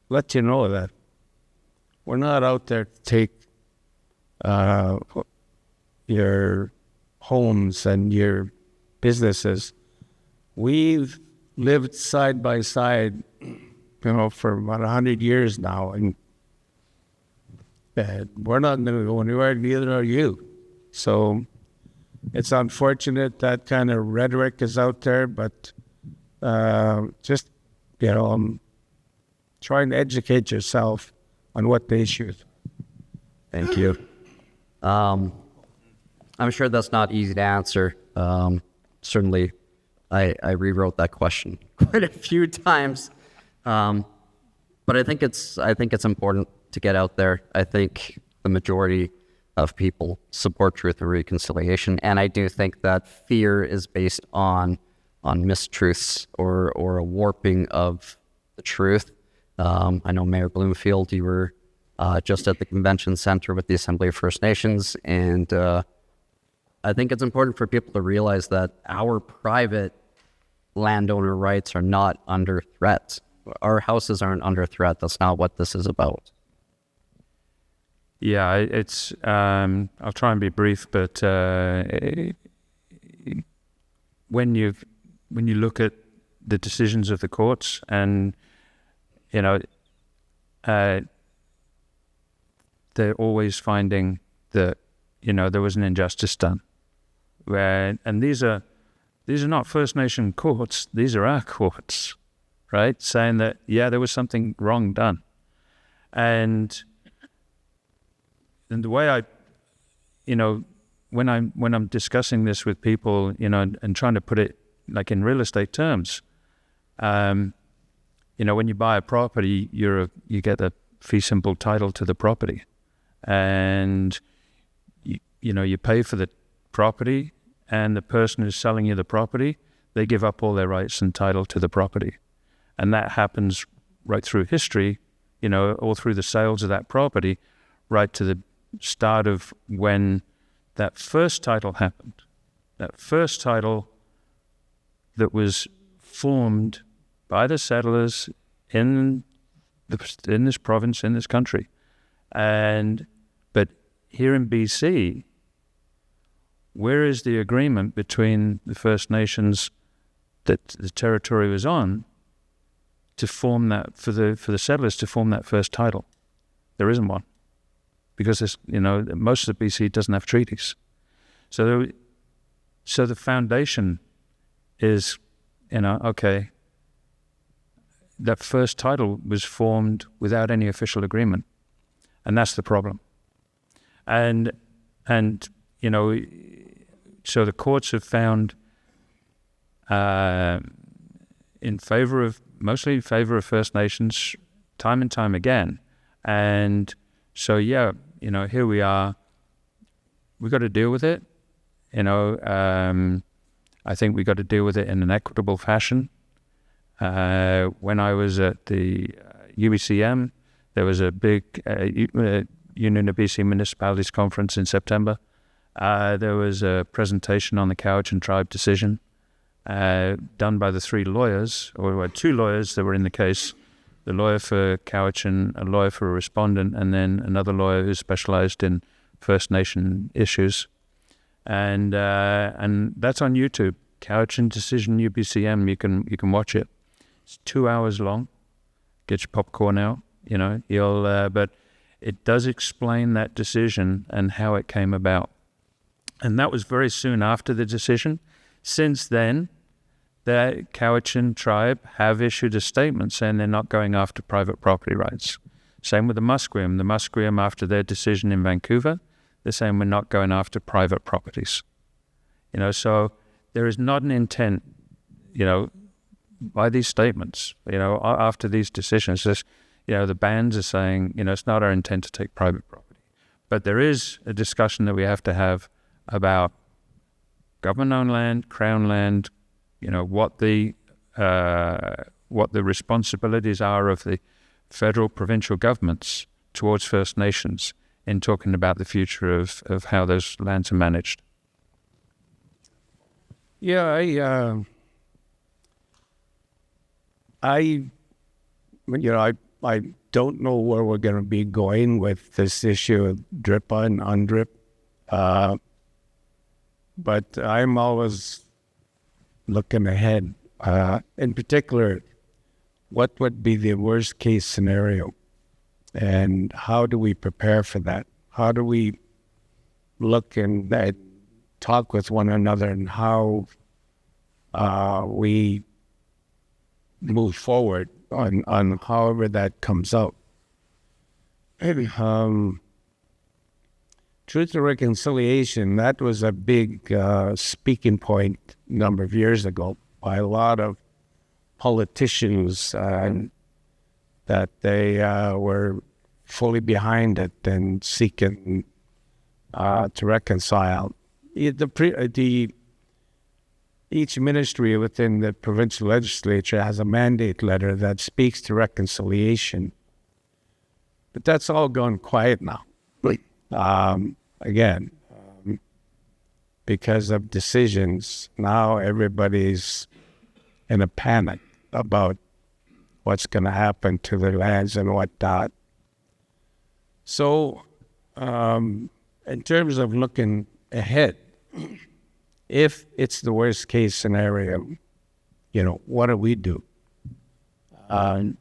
let you know that we're not out there to take your homes and your businesses. We've lived side by side, for about 100 years now, and we're not going to go anywhere, neither are you. So it's unfortunate that kind of rhetoric is out there, but just, trying to educate yourself on what the issues. Thank you. I'm sure that's not easy to answer. Certainly, I rewrote that question quite a few times, but I think it's important to get out there. I think the majority of people support truth and reconciliation, and I do think that fear is based on mistruths or a warping of the truth. I know Mayor Bloomfield, you were just at the convention center with the Assembly of First Nations, and I think it's important for people to realize that our private landowner rights are not under threat. Our houses aren't under threat. That's not what this is about. Yeah, it's. I'll try and be brief, but when you look at the decisions of the courts, and they're always finding that there was an injustice done. And these are not First Nation courts; these are our courts, right? Saying that there was something wrong done, and the way I, when I'm discussing this with people, and trying to put it like in real estate terms. When you buy a property, you get a fee simple title to the property, and you pay for the property, and the person who's selling you the property, they give up all their rights and title to the property, and that happens right through history, all through the sales of that property, right to the start of when that first title happened. That first title that was formed by the settlers in this province, in this country. But here in BC, where is the agreement between the First Nations that the territory was on to form that, for the settlers to form that first title? There isn't one, because most of the BC doesn't have treaties. So the foundation is, okay, that first title was formed without any official agreement, and that's the problem. And so the courts have found mostly in favor of First Nations, time and time again. And so here we are. We've got to deal with it. I think we got to deal with it in an equitable fashion. When I was at the UBCM, there was a big Union of BC Municipalities conference in September. There was a presentation on the Cowichan Tribe decision done by the three lawyers, or two lawyers that were in the case, the lawyer for Cowichan, a lawyer for a respondent, and then another lawyer who specialized in First Nation issues. And that's on YouTube. Cowichan Decision UBCM. You can watch it. It's 2 hours long. Get your popcorn out. But it does explain that decision and how it came about. And that was very soon after the decision. Since then, the Cowichan tribe have issued a statement saying they're not going after private property rights. Same with the Musqueam. The Musqueam, after their decision in Vancouver, they're saying we're not going after private properties. So there is not an intent, by these statements, after these decisions, the bands are saying, it's not our intent to take private property. But there is a discussion that we have to have about government-owned land, Crown land, what the responsibilities are of the federal, provincial governments towards First Nations in talking about the future of how those lands are managed. Yeah, I don't know where we're going to be going with this issue of DRIPA and UNDRIP, but I'm always looking ahead. In particular, what would be the worst case scenario, and how do we prepare for that? How do we look and talk with one another, and how we move forward on however that comes out? Truth and reconciliation, that was a big speaking point a number of years ago by a lot of politicians, that they were fully behind it and seeking to reconcile. Each ministry within the provincial legislature has a mandate letter that speaks to reconciliation. But that's all gone quiet now. Again, because of decisions, now everybody's in a panic about what's going to happen to their lands and whatnot. So, in terms of looking ahead, if it's the worst case scenario, what do we do? And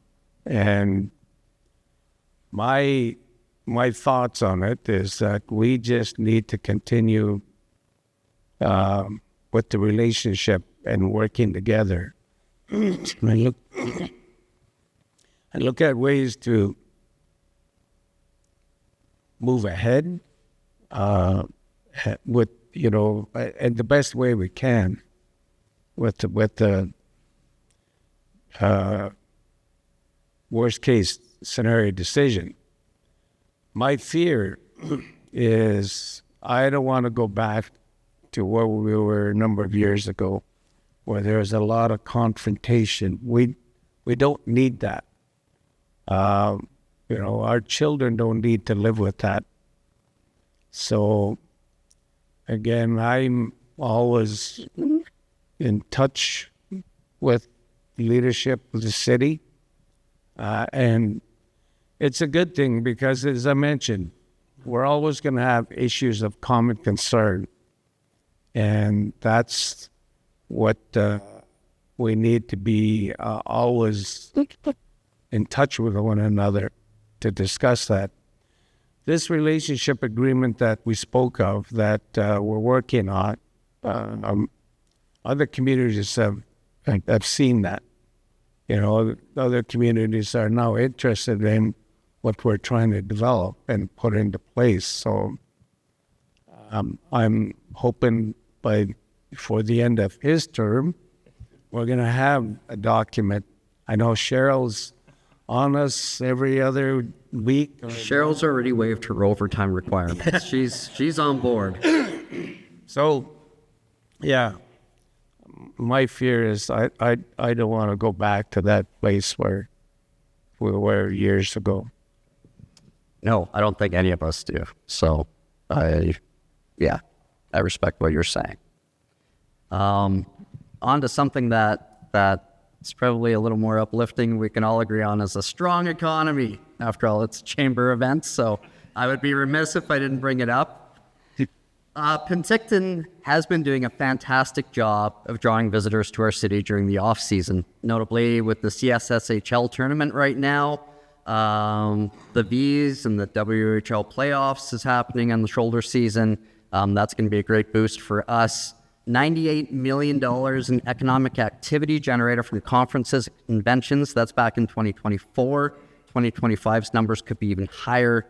my thoughts on it is that we just need to continue with the relationship and working together, and look at ways to move ahead with, and the best way we can the worst case scenario decision. My fear is I don't want to go back to where we were a number of years ago, where there's a lot of confrontation. We don't need that. Our children don't need to live with that. So, again, I'm always in touch with leadership of the city. And it's a good thing because, as I mentioned, we're always going to have issues of common concern. And that's what we need to be always in touch with one another to discuss that. This relationship agreement that we spoke of, that we're working on, other communities have seen that. Other communities are now interested in what we're trying to develop and put into place. So I'm hoping before the end of his term, we're going to have a document. I know Cheryl's on us every other week. Cheryl's already waived her overtime requirements. She's on board. So, yeah, my fear is I don't want to go back to that place where we were years ago. No, I don't think any of us do. So, I respect what you're saying. On to something that's probably a little more uplifting. We can all agree on is a strong economy. After all, it's chamber events, so I would be remiss if I didn't bring it up. Penticton has been doing a fantastic job of drawing visitors to our city during the off-season, notably with the CSSHL tournament right now. The Vs and the WHL playoffs is happening in the shoulder season. That's going to be a great boost for us. $98 million in economic activity generated from conferences and conventions. That's back in 2024. 2025's numbers could be even higher.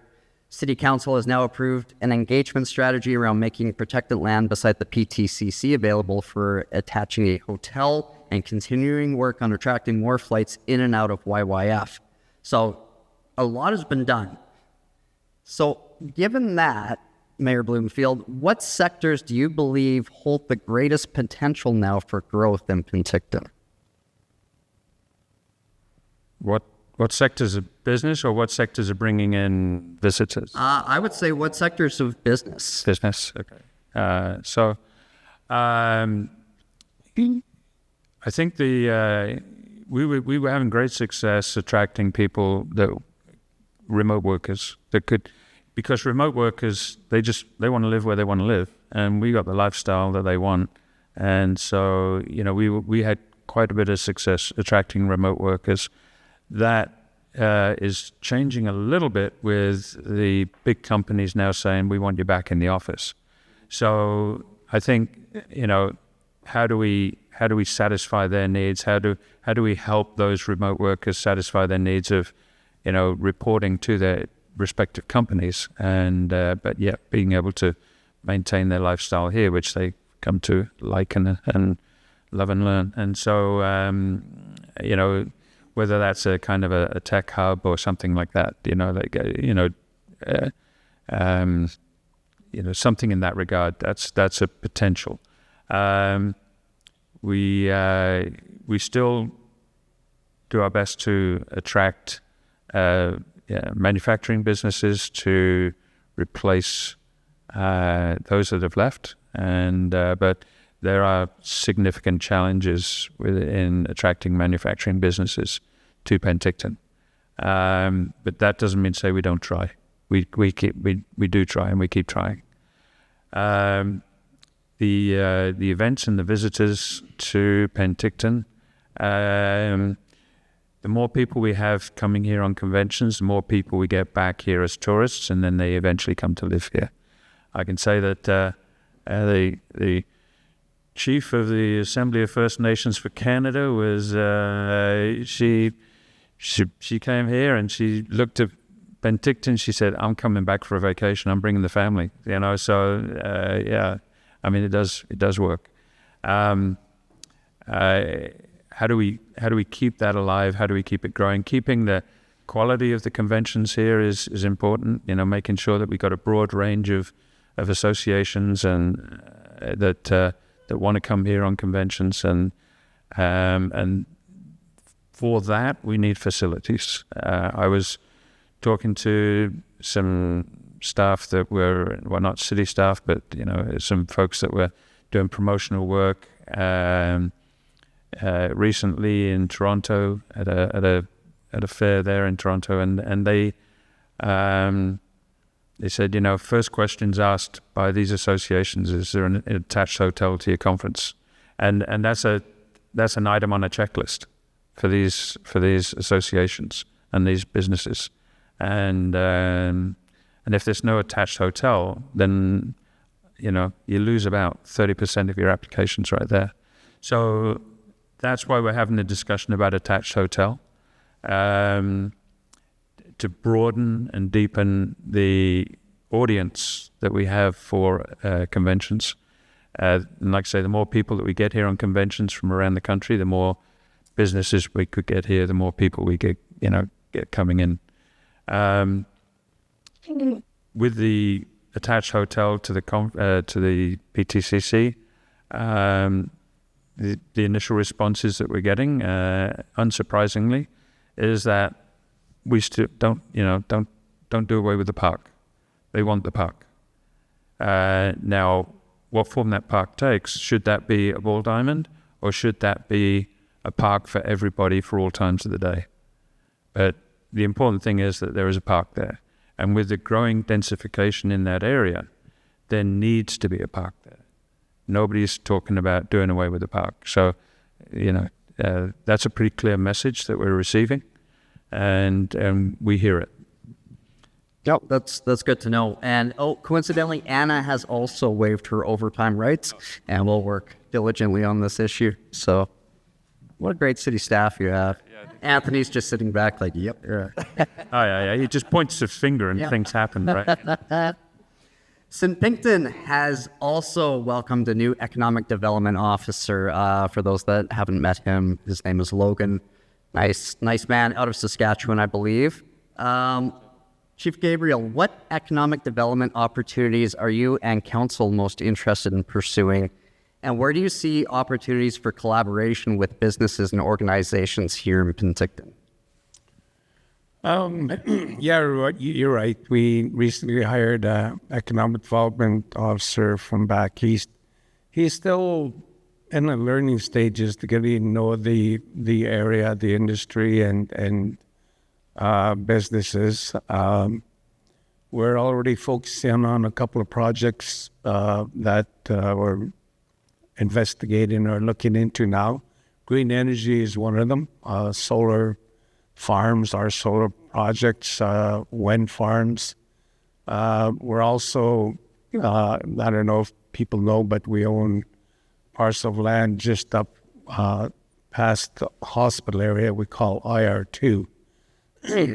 City Council has now approved an engagement strategy around making protected land beside the PTCC available for attaching a hotel and continuing work on attracting more flights in and out of YYF. So a lot has been done. So given that, Mayor Bloomfield, what sectors do you believe hold the greatest potential now for growth in Penticton? What sectors of business or what sectors are bringing in visitors? I would say what sectors of business? Business, okay. I think we were having great success attracting people, remote workers that could, because remote workers, they want to live where they want to live, and we got the lifestyle that they want. And so, we had quite a bit of success attracting remote workers. That is changing a little bit with the big companies now saying, we want you back in the office. So I think, how do we satisfy their needs? How do we help those remote workers satisfy their needs of, reporting to their respective companies, and but yet being able to maintain their lifestyle here, which they come to like and love and learn. And so, whether that's a kind of a tech hub or something like that, something in that regard, that's a potential. We still do our best to attract manufacturing businesses to replace those that have left, but there are significant challenges in attracting manufacturing businesses to Penticton. But that doesn't mean to say we don't try. We do try, and we keep trying. The events and the visitors to Penticton, the more people we have coming here on conventions, the more people we get back here as tourists, and then they eventually come to live here. I can say that the Chief of the Assembly of First Nations for Canada was she came here and she looked at Penticton. She said, "I'm coming back for a vacation. I'm bringing the family." So it does work. how do we keep that alive? How do we keep it growing? Keeping the quality of the conventions here is important. You know, making sure that we got a broad range of associations and that want to come here on conventions, and for that we need facilities. I was talking to some staff that were, well, not city staff, but you know, some folks that were doing promotional work recently in Toronto at a fair there in Toronto, and they said, you know, first questions asked by these associations is there an attached hotel to your conference, and that's an item on a checklist for these associations and these businesses, and if there's no attached hotel, then you know you lose about 30% of your applications right there. So that's why we're having a discussion about attached hotel, to broaden and deepen the audience that we have for conventions. And like I say, the more people that we get here on conventions from around the country, the more businesses we could get here, the more people we get coming in. With the attached hotel to the PTCC, the initial responses that we're getting, unsurprisingly, is that we still don't do away with the park. They want the park. Now, what form that park takes, should that be a ball diamond, or should that be a park for everybody for all times of the day? But the important thing is that there is a park there. And with the growing densification in that area, there needs to be a park there. Nobody's talking about doing away with the park. So, that's a pretty clear message that we're receiving, and we hear it. Yep, that's good to know. And coincidentally, Anna has also waived her overtime rights, and will work diligently on this issue. So, what a great city staff you have. Anthony's just sitting back like, yep. Oh, yeah. He just points his finger and things happen, right? snpink'tn has also welcomed a new economic development officer. For those that haven't met him, his name is Logan. Nice man out of Saskatchewan, I believe. Chief Gabriel, what economic development opportunities are you and council most interested in pursuing? And where do you see opportunities for collaboration with businesses and organizations here in Penticton? Yeah, you're right. We recently hired an economic development officer from back east. He's still in the learning stages to getting to know the area, the industry, and businesses. We're already focusing on a couple of projects that we're investigating or looking into now. Green energy is one of them. Solar farms, our solar projects, wind farms. We're also, I don't know if people know, but we own parcel of land just up past the hospital area we call IR2.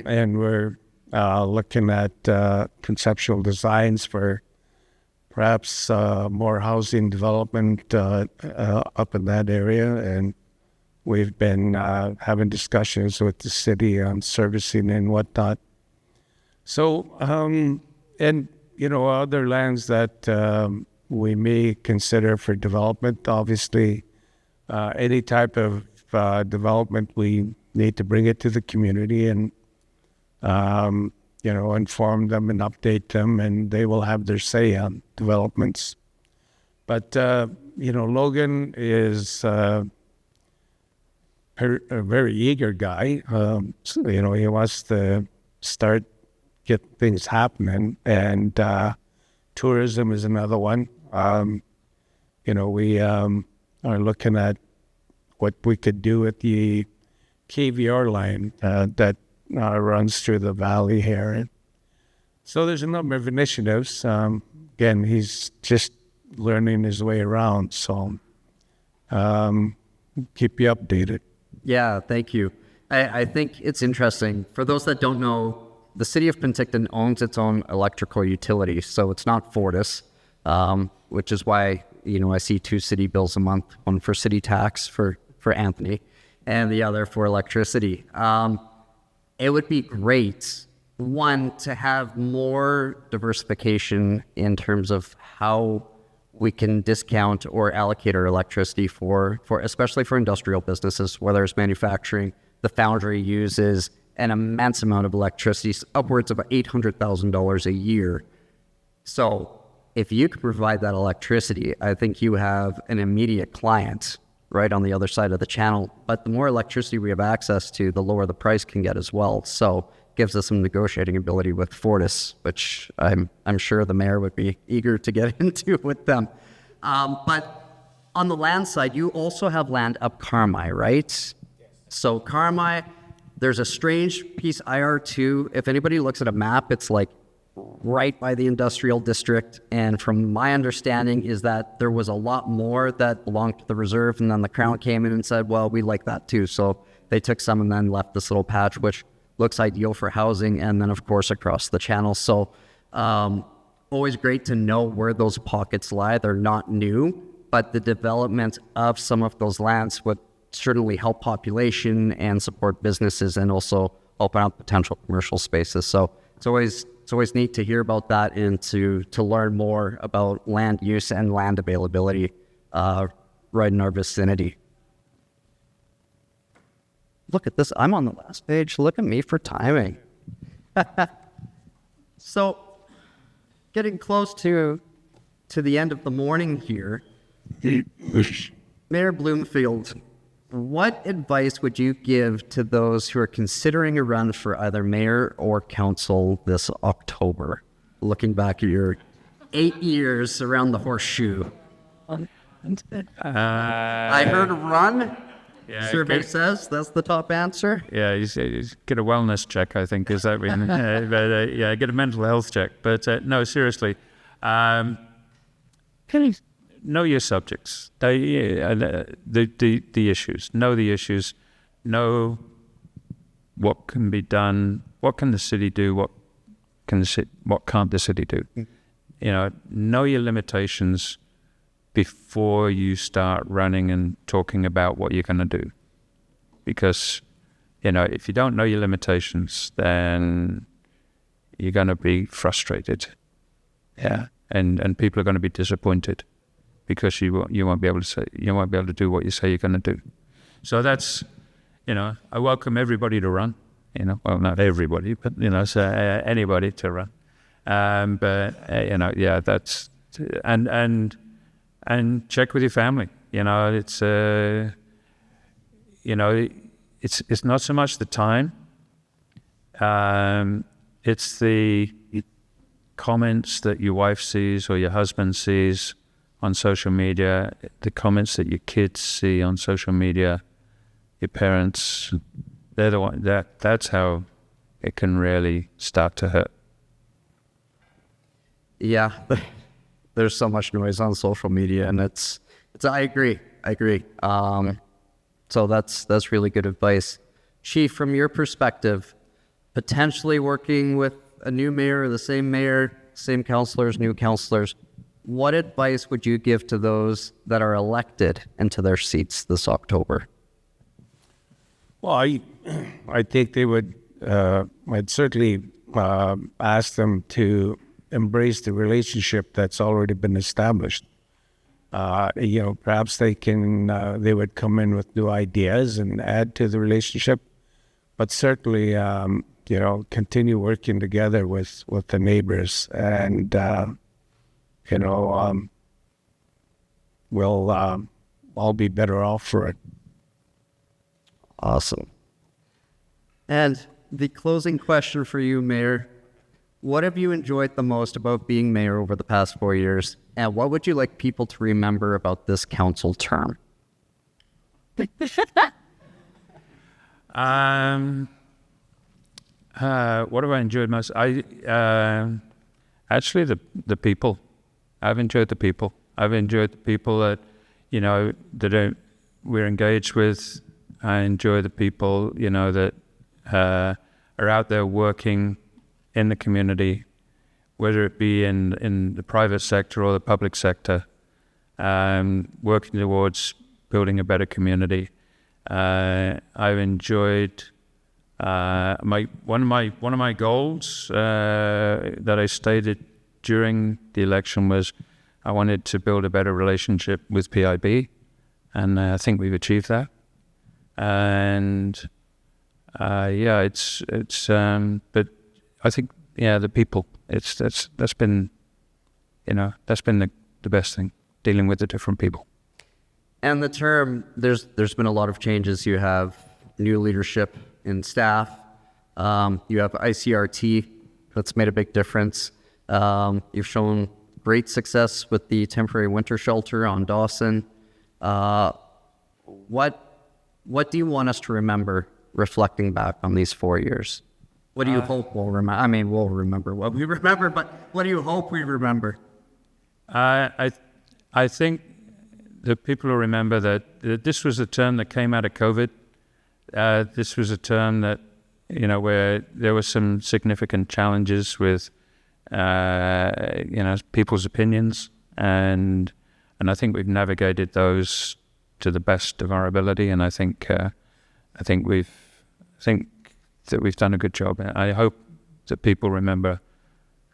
And we're looking at conceptual designs for perhaps more housing development up in that area. And we've been having discussions with the city on servicing and whatnot. So, and, other lands that we may consider for development, obviously, any type of development, we need to bring it to the community and, inform them and update them, and they will have their say on developments. But, Logan is a very eager guy. He wants to get things happening, and tourism is another one. We are looking at what we could do with the KVR line that runs through the valley here. And so there's a number of initiatives. Again, he's just learning his way around, so keep you updated. Yeah, thank you. I think it's interesting. For those that don't know, the city of Penticton owns its own electrical utility, so it's not Fortis, which is why, I see 2 city bills a month, one for city tax for for Anthony, and the other for electricity. It would be great, one, to have more diversification in terms of how we can discount or allocate our electricity for especially for industrial businesses, whether it's manufacturing. The foundry uses an immense amount of electricity, upwards of $800,000 a year. So if you could provide that electricity, I think you have an immediate client right on the other side of the channel. But the more electricity we have access to, the lower the price can get as well. So gives us some negotiating ability with Fortis, which I'm sure the mayor would be eager to get into with them. But on the land side, you also have land up Carmi, right? Yes. So Carmi, there's a strange piece, IR2. If anybody looks at a map, it's like right by the industrial district. And from my understanding is that there was a lot more that belonged to the reserve, and then the Crown came in and said, well, we like that too. So they took some and then left this little patch, which looks ideal for housing, and then of course across the channel. So always great to know where those pockets lie. They're not new, but the development of some of those lands would certainly help population and support businesses, and also open up potential commercial spaces. So it's always neat to hear about that, and to learn more about land use and land availability right in our vicinity. Look at this. I'm on the last page. Look at me for timing. So, getting close to the end of the morning here, Mayor Bloomfield, what advice would you give to those who are considering a run for either mayor or council this October? Looking back at your 8 years around the horseshoe. I heard run. Yeah, Survey says that's the top answer. Yeah, you get a wellness check, I think, is that mean? Yeah, get a mental health check. But no, seriously, know your subjects, the issues. Know the issues. Know what can be done. What can the city do? What can't the city do? Know your limitations before you start running and talking about what you're going to do. Because, if you don't know your limitations, then you're going to be frustrated. Yeah. And people are going to be disappointed because you won't be able to do what you say you're going to do. So that's, I welcome everybody to run. Well, not everybody, but so anybody to run. Yeah, that's and check with your family. It's it's not so much the time. It's the comments that your wife sees or your husband sees on social media, the comments that your kids see on social media, your parents. They're the one that's how it can really start to hurt. Yeah. There's so much noise on social media, and it's I agree. So that's really good advice. Chief, from your perspective, potentially working with a new mayor, the same councillors, new councillors, what advice would you give to those that are elected into their seats this October? Well, I think they would, I'd certainly ask them to embrace the relationship that's already been established. Perhaps they would come in with new ideas and add to the relationship, but certainly, continue working together with the neighbors, and we'll all be better off for it. Awesome. And the closing question for you, Mayor. What have you enjoyed the most about being mayor over the past 4 years? And what would you like people to remember about this council term? What have I enjoyed most? Actually the people. I've enjoyed the people. I've enjoyed the people that we're engaged with. I enjoy the people that are out there working in the community, whether it be in the private sector or the public sector, working towards building a better community. I've enjoyed one of my goals that I stated during the election was I wanted to build a better relationship with PIB, and I think we've achieved that. And but I think the people. That's been the best thing, dealing with the different people. And the term, there's been a lot of changes. You have new leadership in staff. You have ICRT, that's made a big difference. You've shown great success with the temporary winter shelter on Dawson. What do you want us to remember reflecting back on these 4 years? What do you hope we'll remember? I mean, we'll remember what we remember, but what do you hope we remember? I think that people will remember that this was a term that came out of COVID. This was a term that, where there were some significant challenges with, people's opinions, and I think we've navigated those to the best of our ability, and I think that we've done a good job. I hope that people remember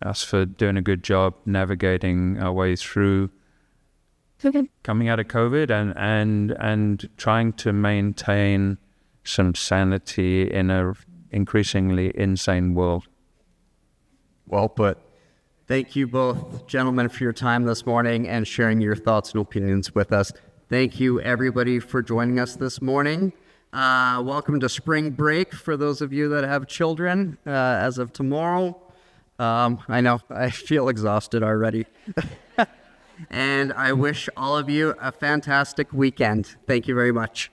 us for doing a good job navigating our way through coming out of COVID and trying to maintain some sanity in a increasingly insane world. Well put. Thank you both, gentlemen, for your time this morning and sharing your thoughts and opinions with us. Thank you, everybody, for joining us this morning. Welcome to spring break for those of you that have children as of tomorrow. I know, I feel exhausted already. And I wish all of you a fantastic weekend. Thank you very much.